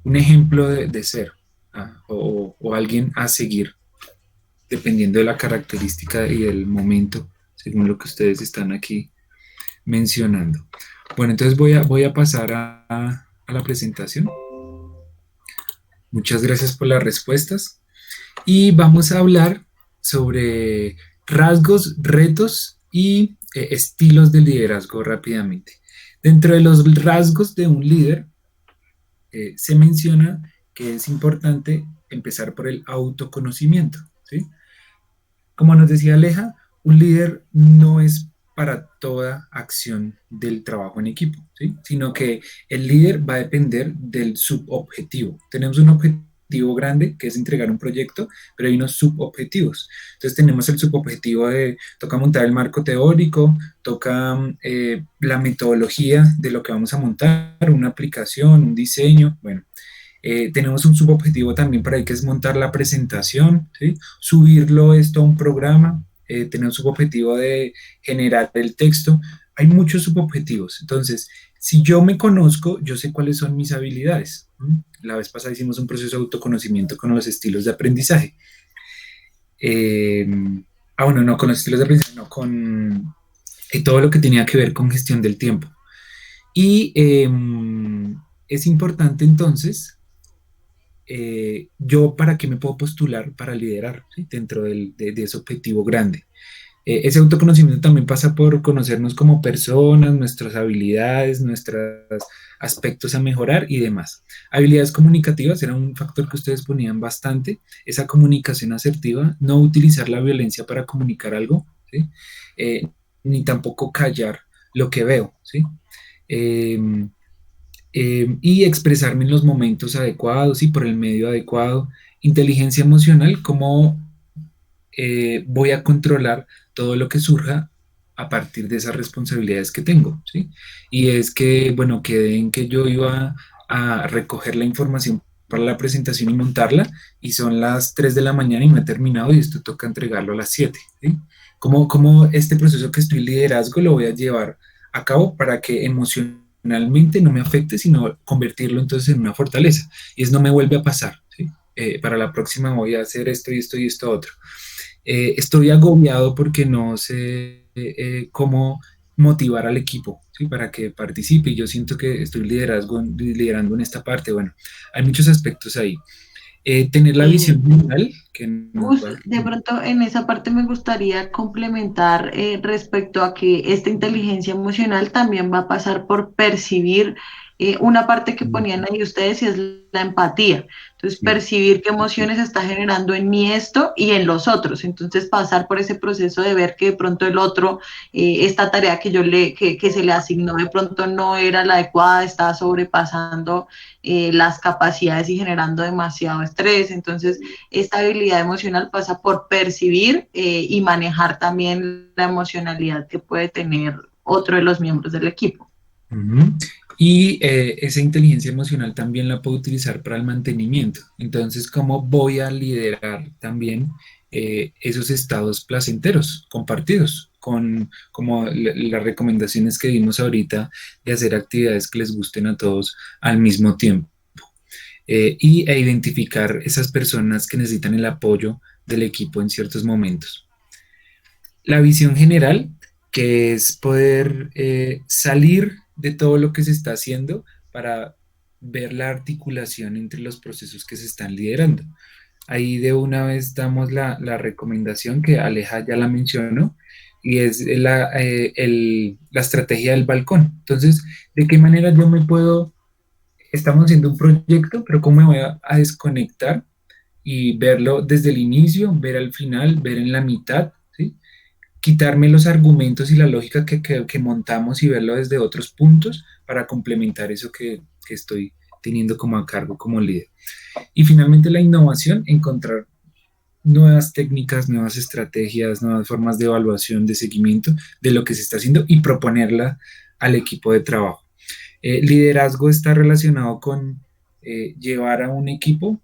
un ejemplo de ser, o alguien a seguir, dependiendo de la característica y del momento, según lo que ustedes están aquí mencionando. Bueno, entonces voy a pasar a la presentación. Muchas gracias por las respuestas. Y vamos a hablar sobre rasgos, retos y estilos de liderazgo rápidamente. Dentro de los rasgos de un líder, se menciona que es importante empezar por el autoconocimiento, ¿sí? Como nos decía Aleja, un líder no es para toda acción del trabajo en equipo, ¿sí? Sino que el líder va a depender del subobjetivo. Tenemos un objetivo grande que es entregar un proyecto, pero hay unos subobjetivos. Entonces tenemos el subobjetivo de, toca montar el marco teórico, toca la metodología de lo que vamos a montar, una aplicación, un diseño, bueno. Tenemos un subobjetivo también para ahí que es montar la presentación, ¿sí? Subirlo esto a un programa, tener un subobjetivo de generar el texto. Hay muchos subobjetivos. Entonces, si yo me conozco, yo sé cuáles son mis habilidades. La vez pasada hicimos un proceso de autoconocimiento con los estilos de aprendizaje. Eh, bueno, no con los estilos de aprendizaje, no, con todo lo que tenía que ver con gestión del tiempo. Y es importante entonces yo para qué me puedo postular para liderar, ¿sí? Dentro de ese objetivo grande. Ese autoconocimiento también pasa por conocernos como personas, nuestras habilidades, nuestros aspectos a mejorar y demás. Habilidades comunicativas era un factor que ustedes ponían bastante, esa comunicación asertiva, no utilizar la violencia para comunicar algo, ¿sí? Ni tampoco callar lo que veo, ¿sí? Eh, y expresarme en los momentos adecuados y por el medio adecuado. Inteligencia emocional, cómo voy a controlar todo lo que surja a partir de esas responsabilidades que tengo, ¿sí? Y es que, bueno, quedé en que yo iba a recoger la información para la presentación y montarla, y son las 3 de la mañana y no he terminado y esto toca entregarlo a las 7, ¿sí? ¿Cómo este proceso que estoy liderazgo lo voy a llevar a cabo para que emocionalmente no me afecte, sino convertirlo entonces en una fortaleza? Y es no me vuelve a pasar, ¿sí? Para la próxima voy a hacer esto y esto y esto otro. Estoy agobiado porque no sé cómo motivar al equipo, ¿sí? Para que participe. Y yo siento que estoy liderando en esta parte. Bueno, hay muchos aspectos ahí. Tener la Eh, visión general, que nos va. De pronto en esa parte me gustaría complementar respecto a que esta inteligencia emocional también va a pasar por percibir una parte que ponían ahí ustedes y es la empatía. Entonces, Sí. percibir qué emociones está generando en mí esto y en los otros. Entonces, pasar por ese proceso de ver que de pronto el otro, esta tarea que se le asignó de pronto no era la adecuada, estaba sobrepasando las capacidades y generando demasiado estrés. Entonces, esta habilidad emocional pasa por percibir y manejar también la emocionalidad que puede tener otro de los miembros del equipo. Ujú. Y esa inteligencia emocional también la puedo utilizar para el mantenimiento. Entonces, ¿cómo voy a liderar también esos estados placenteros compartidos con como las recomendaciones que dimos ahorita de hacer actividades que les gusten a todos al mismo tiempo? E identificar esas personas que necesitan el apoyo del equipo en ciertos momentos. La visión general, que es poder salir de todo lo que se está haciendo para ver la articulación entre los procesos que se están liderando. ahí de una vez damos la recomendación que Aleja ya la mencionó, y es la estrategia del balcón. Entonces, ¿de qué manera yo me puedo, estamos haciendo un proyecto, pero cómo me voy a desconectar y verlo desde el inicio, ver al final, ver en la mitad, ¿sí? Quitarme los argumentos y la lógica que montamos y verlo desde otros puntos para complementar eso que estoy teniendo como a cargo como líder. Y finalmente la innovación, encontrar nuevas técnicas, nuevas estrategias, nuevas formas de evaluación, de seguimiento de lo que se está haciendo y proponerla al equipo de trabajo. Liderazgo está relacionado con llevar a un equipo,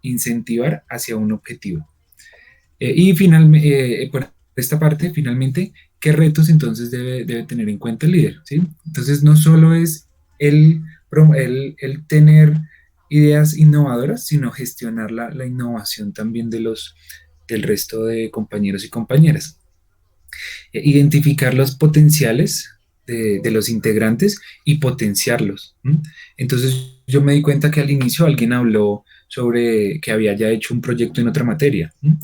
incentivar hacia un objetivo. Y finalmente, por esta parte, finalmente, ¿qué retos entonces debe tener en cuenta el líder? ¿Sí? Entonces, no solo es el tener ideas innovadoras, sino gestionar la innovación también del resto de compañeros y compañeras. Identificar los potenciales de los integrantes y potenciarlos. ¿M? Entonces, yo me di cuenta que al inicio alguien habló sobre que había ya hecho un proyecto en otra materia. ¿M?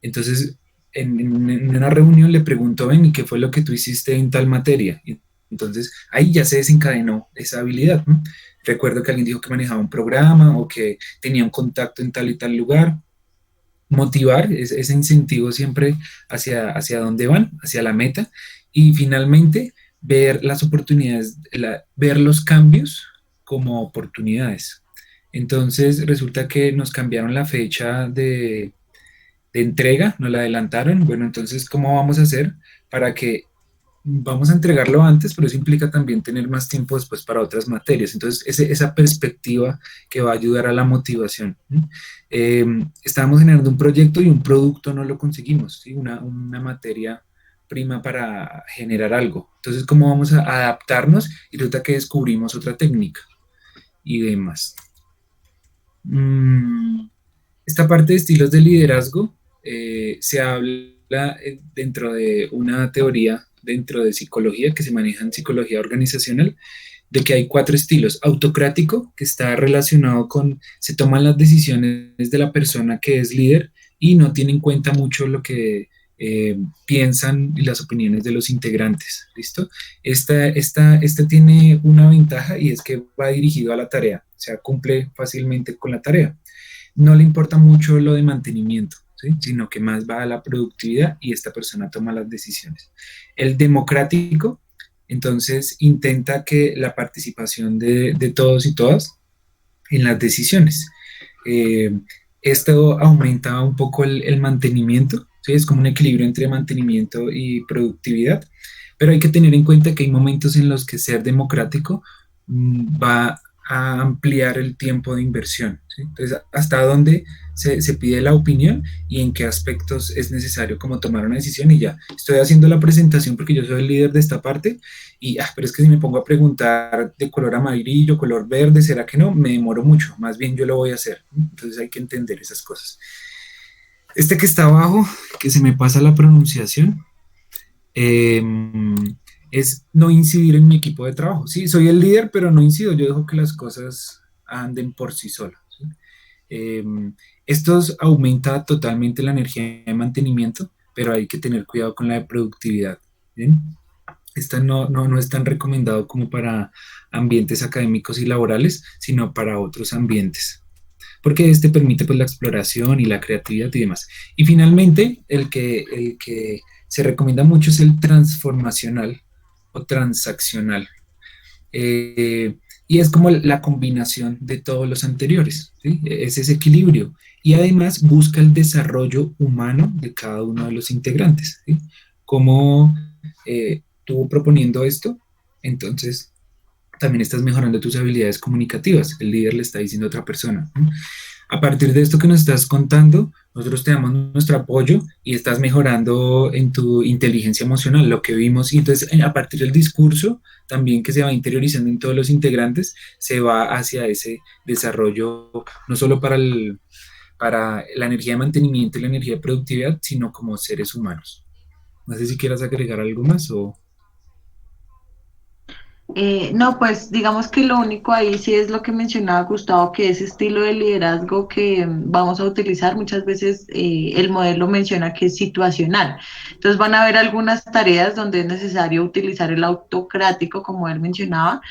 Entonces, en una reunión le preguntó, ven, ¿y qué fue lo que tú hiciste en tal materia? Y entonces, ahí ya se desencadenó esa habilidad. ¿M? Recuerdo que alguien dijo que manejaba un programa o que tenía un contacto en tal y tal lugar. Motivar ese incentivo siempre hacia dónde van, hacia la meta, y finalmente ver las oportunidades, ver los cambios como oportunidades. Entonces resulta que nos cambiaron la fecha de entrega, nos la adelantaron. Bueno, entonces, ¿cómo vamos a hacer para que vamos a entregarlo antes, pero eso implica también tener más tiempo después para otras materias? Entonces, esa perspectiva que va a ayudar a la motivación. Estábamos generando un proyecto y un producto no lo conseguimos, ¿sí? Una materia prima para generar algo. Entonces, ¿cómo vamos a adaptarnos? Y resulta que descubrimos otra técnica y demás. Esta parte de estilos de liderazgo se habla dentro de una teoría, dentro de psicología, que se maneja en psicología organizacional, de que hay 4 estilos. Autocrático, que está relacionado con, se toman las decisiones de la persona que es líder y no tiene en cuenta mucho lo que piensan y las opiniones de los integrantes. ¿Listo? Esta tiene una ventaja, y es que va dirigido a la tarea, o sea, cumple fácilmente con la tarea. No le importa mucho lo de mantenimiento, ¿sí? Sino que más va a la productividad y esta persona toma las decisiones. El democrático, entonces, intenta que la participación de todos y todas en las decisiones. Eh, Esto aumenta un poco el mantenimiento, ¿sí? Es como un equilibrio entre mantenimiento y productividad, pero hay que tener en cuenta que hay momentos en los que ser democrático va a ampliar el tiempo de inversión, ¿sí? Entonces, hasta dónde se pide la opinión y en qué aspectos es necesario como tomar una decisión. Y ya, estoy haciendo la presentación porque yo soy el líder de esta parte, y pero es que si me pongo a preguntar de color amarillo, color verde, ¿será que no? Me demoro mucho, más bien yo lo voy a hacer. Entonces hay que entender esas cosas. Este que está abajo, que se me pasa la pronunciación, eh, es no incidir en mi equipo de trabajo. Sí, soy el líder, pero no incido, yo dejo que las cosas anden por sí solas. ¿Sí? Eh, Esto aumenta totalmente la energía de mantenimiento, pero hay que tener cuidado con la de productividad. ¿Bien? Esta no es tan recomendado como para ambientes académicos y laborales, sino para otros ambientes, porque este permite pues la exploración y la creatividad y demás. Y finalmente, el que se recomienda mucho es el transformacional o transaccional. Y es como la combinación de todos los anteriores, ¿sí? Es ese equilibrio. Y además busca el desarrollo humano de cada uno de los integrantes, ¿sí? Como tú proponiendo esto, entonces también estás mejorando tus habilidades comunicativas. El líder le está diciendo a otra persona, ¿no? A partir de esto que nos estás contando, nosotros te damos nuestro apoyo y estás mejorando en tu inteligencia emocional, lo que vimos. Y entonces, a partir del discurso, también que se va interiorizando en todos los integrantes, se va hacia ese desarrollo, no solo para la energía de mantenimiento y la energía de productividad, sino como seres humanos. No sé si quieras agregar algo más o... No, pues digamos que lo único ahí sí es lo que mencionaba Gustavo, que ese estilo de liderazgo que vamos a utilizar, muchas veces el modelo menciona que es situacional. Entonces van a haber algunas tareas donde es necesario utilizar el autocrático, como él mencionaba,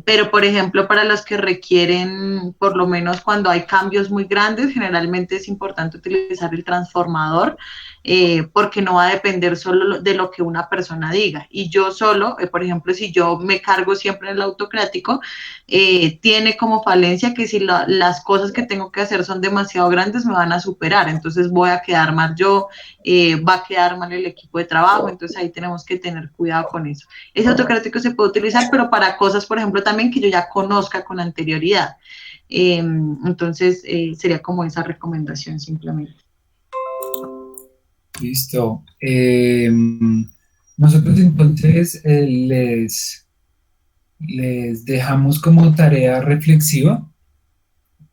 pero por ejemplo para los que requieren, por lo menos cuando hay cambios muy grandes, generalmente es importante utilizar el transformador porque no va a depender solo de lo que una persona diga. Y yo solo, por ejemplo, si yo me cargo siempre en el autocrático, tiene como falencia que si las cosas que tengo que hacer son demasiado grandes, me van a superar. Entonces voy a quedar mal yo, va a quedar mal el equipo de trabajo. Entonces ahí tenemos que tener cuidado con eso. Ese autocrático se puede utilizar, pero para cosas, por ejemplo, también que yo ya conozca con anterioridad. Entonces sería como esa recomendación simplemente. Listo. Nosotros entonces les dejamos como tarea reflexiva.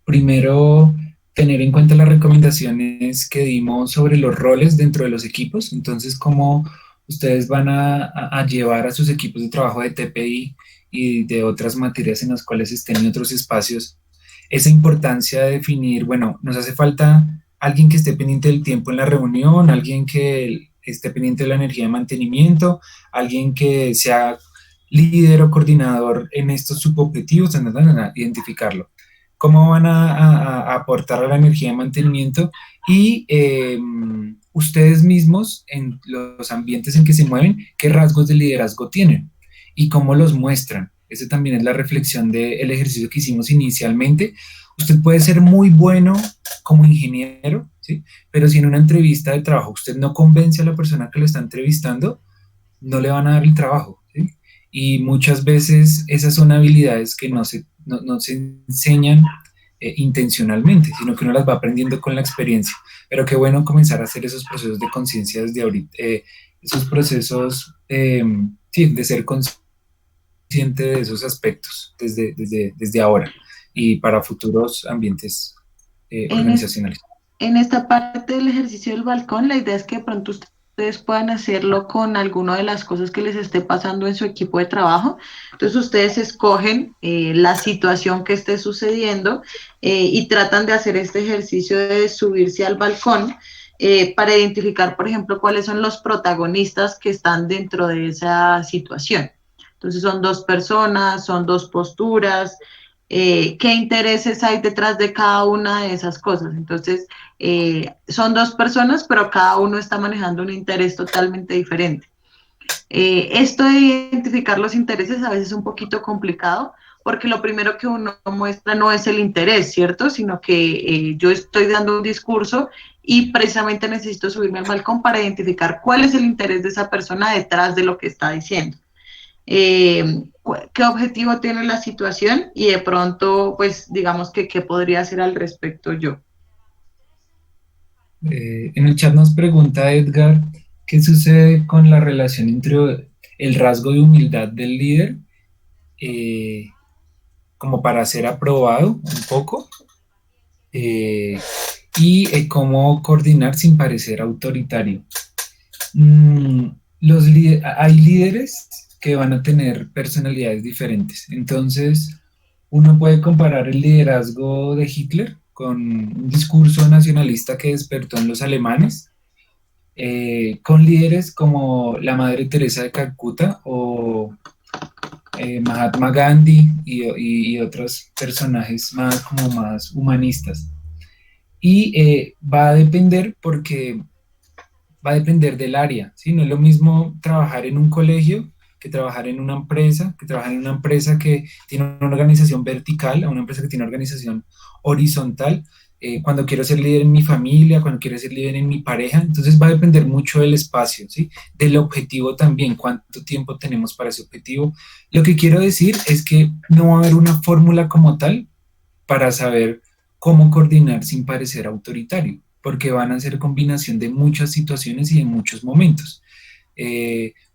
Primero, tener en cuenta las recomendaciones que dimos sobre los roles dentro de los equipos. Entonces, cómo ustedes van a llevar a sus equipos de trabajo de TPI y de otras materias en las cuales estén en otros espacios, esa importancia de definir, bueno, nos hace falta alguien que esté pendiente del tiempo en la reunión, alguien que esté pendiente de la energía de mantenimiento, alguien que sea líder o coordinador en estos subobjetivos, identificarlo. Cómo van a aportar a la energía de mantenimiento y ustedes mismos en los ambientes en que se mueven, qué rasgos de liderazgo tienen y cómo los muestran. Esa también es la reflexión del ejercicio que hicimos inicialmente. Usted puede ser muy bueno como ingeniero, ¿sí? Pero si en una entrevista de trabajo usted no convence a la persona que lo está entrevistando, no le van a dar el trabajo, ¿sí? Y muchas veces esas son habilidades que no se enseñan intencionalmente, sino que uno las va aprendiendo con la experiencia. Pero qué bueno comenzar a hacer esos procesos de conciencia desde ahorita, esos procesos, sí, de ser consciente de esos aspectos desde ahora y para futuros ambientes En, es, organizacionales. en esta parte del ejercicio del balcón, la idea es que de pronto ustedes puedan hacerlo con alguna de las cosas que les esté pasando en su equipo de trabajo. Entonces ustedes escogen la situación que esté sucediendo y tratan de hacer este ejercicio de subirse al balcón para identificar, por ejemplo, cuáles son los protagonistas que están dentro de esa situación. Entonces son dos personas, son dos posturas, qué intereses hay detrás de cada una de esas cosas. Entonces, son dos personas, pero cada uno está manejando un interés totalmente diferente. Esto de identificar los intereses a veces es un poquito complicado, porque lo primero que uno muestra no es el interés, ¿cierto? Sino que yo estoy dando un discurso y precisamente necesito subirme al balcón para identificar cuál es el interés de esa persona detrás de lo que está diciendo. Qué objetivo tiene la situación y de pronto, pues digamos que qué podría hacer al respecto yo. En el chat nos pregunta Edgar, ¿qué sucede con la relación entre el rasgo de humildad del líder eh, como para ser aprobado un poco y cómo coordinar sin parecer autoritario? Hay líderes que van a tener personalidades diferentes. Entonces, uno puede comparar el liderazgo de Hitler con un discurso nacionalista que despertó en los alemanes, con líderes como la Madre Teresa de Calcuta o Mahatma Gandhi y otros personajes más humanistas. Y va a depender porque va a depender del área, ¿sí? No es lo mismo trabajar en un colegio que trabajar en una empresa, que trabajar en una empresa que tiene una organización vertical, a una empresa que tiene una organización horizontal. Cuando quiero ser líder en mi familia, cuando quiero ser líder en mi pareja, entonces va a depender mucho del espacio, ¿sí? Del objetivo también, cuánto tiempo tenemos para ese objetivo. Lo que quiero decir es que no va a haber una fórmula como tal para saber cómo coordinar sin parecer autoritario, porque van a ser combinación de muchas situaciones y de muchos momentos.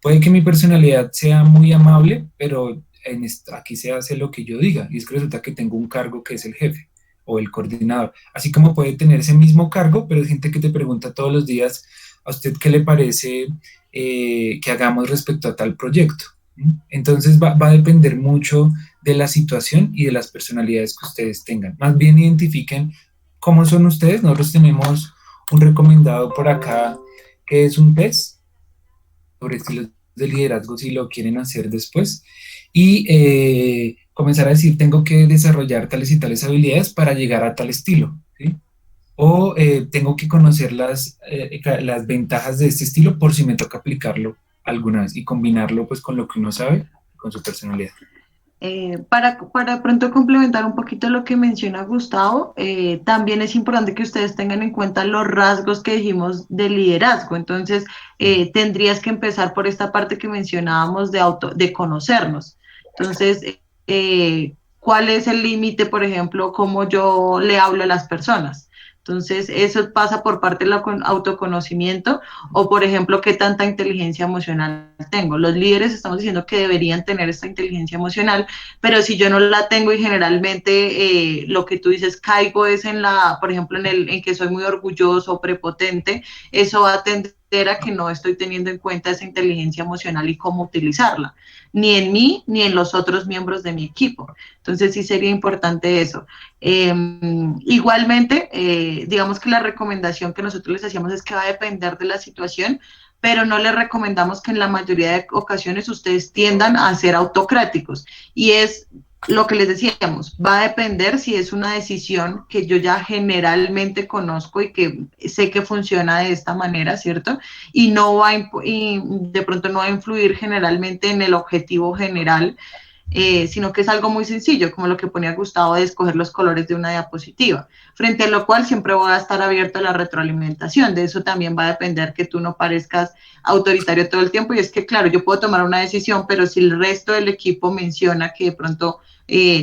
Puede que mi personalidad sea muy amable, pero aquí se hace lo que yo diga, y es que resulta que tengo un cargo que es el jefe o el coordinador, así como puede tener ese mismo cargo, pero hay gente que te pregunta todos los días, ¿a usted qué le parece que hagamos respecto a tal proyecto? Entonces va a depender mucho de la situación y de las personalidades que ustedes tengan. Más bien identifiquen cómo son ustedes. Nosotros tenemos un recomendado por acá que es un test sobre estilos de liderazgo si lo quieren hacer después y comenzar a decir tengo que desarrollar tales y tales habilidades para llegar a tal estilo, ¿sí? O tengo que conocer las ventajas de este estilo por si me toca aplicarlo alguna vez y combinarlo pues con lo que uno sabe, con su personalidad. Para pronto complementar un poquito lo que menciona Gustavo, también es importante que ustedes tengan en cuenta los rasgos que dijimos de liderazgo. Entonces, tendrías que empezar por esta parte que mencionábamos de conocernos. Entonces, ¿cuál es el límite, por ejemplo, cómo yo le hablo a las personas? Entonces, eso pasa por parte del autoconocimiento o, por ejemplo, qué tanta inteligencia emocional tengo. Los líderes estamos diciendo que deberían tener esta inteligencia emocional, pero si yo no la tengo y generalmente lo que tú dices, caigo es por ejemplo, en que soy muy orgulloso o prepotente, eso va a tender a que no estoy teniendo en cuenta esa inteligencia emocional y cómo utilizarla, ni en mí ni en los otros miembros de mi equipo. Entonces sí sería importante eso. Igualmente, digamos que la recomendación que nosotros les hacíamos es que va a depender de la situación, pero no les recomendamos que en la mayoría de ocasiones ustedes tiendan a ser autocráticos. Y es lo que les decíamos, va a depender si es una decisión que yo ya generalmente conozco y que sé que funciona de esta manera, ¿cierto? Y no va y de pronto no va a influir generalmente en el objetivo general, sino que es algo muy sencillo, como lo que ponía Gustavo de escoger los colores de una diapositiva, frente a lo cual siempre voy a estar abierto a la retroalimentación. De eso también va a depender que tú no parezcas autoritario todo el tiempo, y es que, claro, yo puedo tomar una decisión, pero si el resto del equipo menciona que de pronto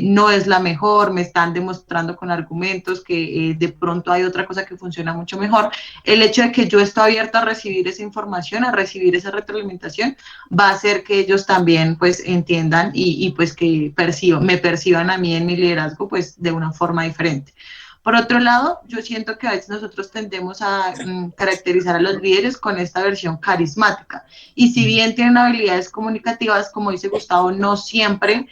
no es la mejor, me están demostrando con argumentos que de pronto hay otra cosa que funciona mucho mejor, el hecho de que yo esté abierto a recibir esa información, a recibir esa retroalimentación, va a hacer que ellos también pues entiendan y pues que me perciban a mí en mi liderazgo pues de una forma diferente. Por otro lado, yo siento que a veces nosotros tendemos a caracterizar a los líderes con esta versión carismática. Y si bien tienen habilidades comunicativas, como dice Gustavo, no siempre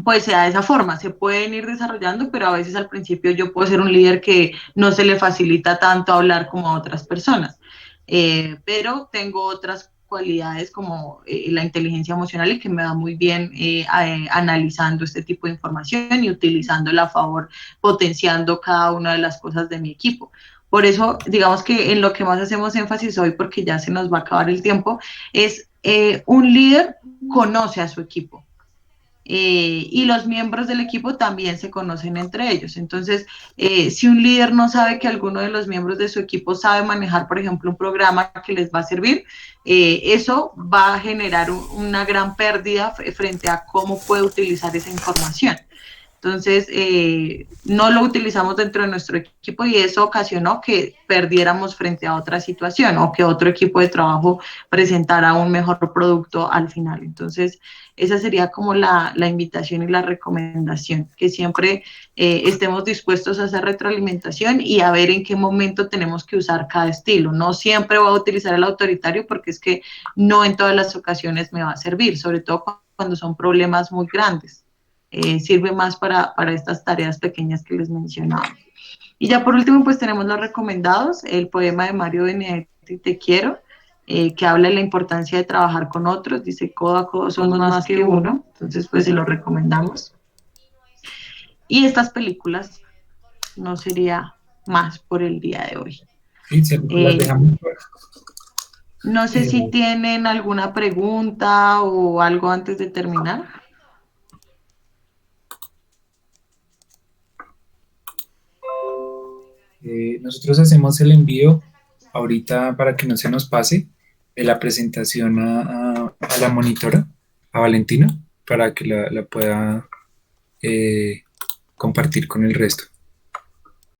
pues sea de esa forma. Se pueden ir desarrollando, pero a veces al principio yo puedo ser un líder que no se le facilita tanto hablar como a otras personas. Pero tengo otras cualidades como la inteligencia emocional y que me va muy bien analizando este tipo de información y utilizándola a favor, potenciando cada una de las cosas de mi equipo. Por eso, digamos que en lo que más hacemos énfasis hoy, porque ya se nos va a acabar el tiempo, es un líder conoce a su equipo. Y los miembros del equipo también se conocen entre ellos. Entonces, si un líder no sabe que alguno de los miembros de su equipo sabe manejar, por ejemplo, un programa que les va a servir, eso va a generar una gran pérdida frente a cómo puede utilizar esa información. Entonces, no lo utilizamos dentro de nuestro equipo y eso ocasionó que perdiéramos frente a otra situación o que otro equipo de trabajo presentara un mejor producto al final. Entonces, esa sería como la invitación y la recomendación, que siempre estemos dispuestos a hacer retroalimentación y a ver en qué momento tenemos que usar cada estilo. No siempre voy a utilizar el autoritario porque es que no en todas las ocasiones me va a servir, sobre todo cuando son problemas muy grandes. Sirve más para estas tareas pequeñas que les mencionaba. Y ya por último, pues tenemos los recomendados, el poema de Mario Benedetti, Te quiero, que habla de la importancia de trabajar con otros, dice, codo a codo somos más que uno, entonces pues se lo recomendamos. Y estas películas no sería más por el día de hoy. Sí, las dejamos. No sé si tienen alguna pregunta o algo antes de terminar. Nosotros hacemos el envío ahorita para que no se nos pase de la presentación a la monitora, a Valentina, para que la pueda compartir con el resto.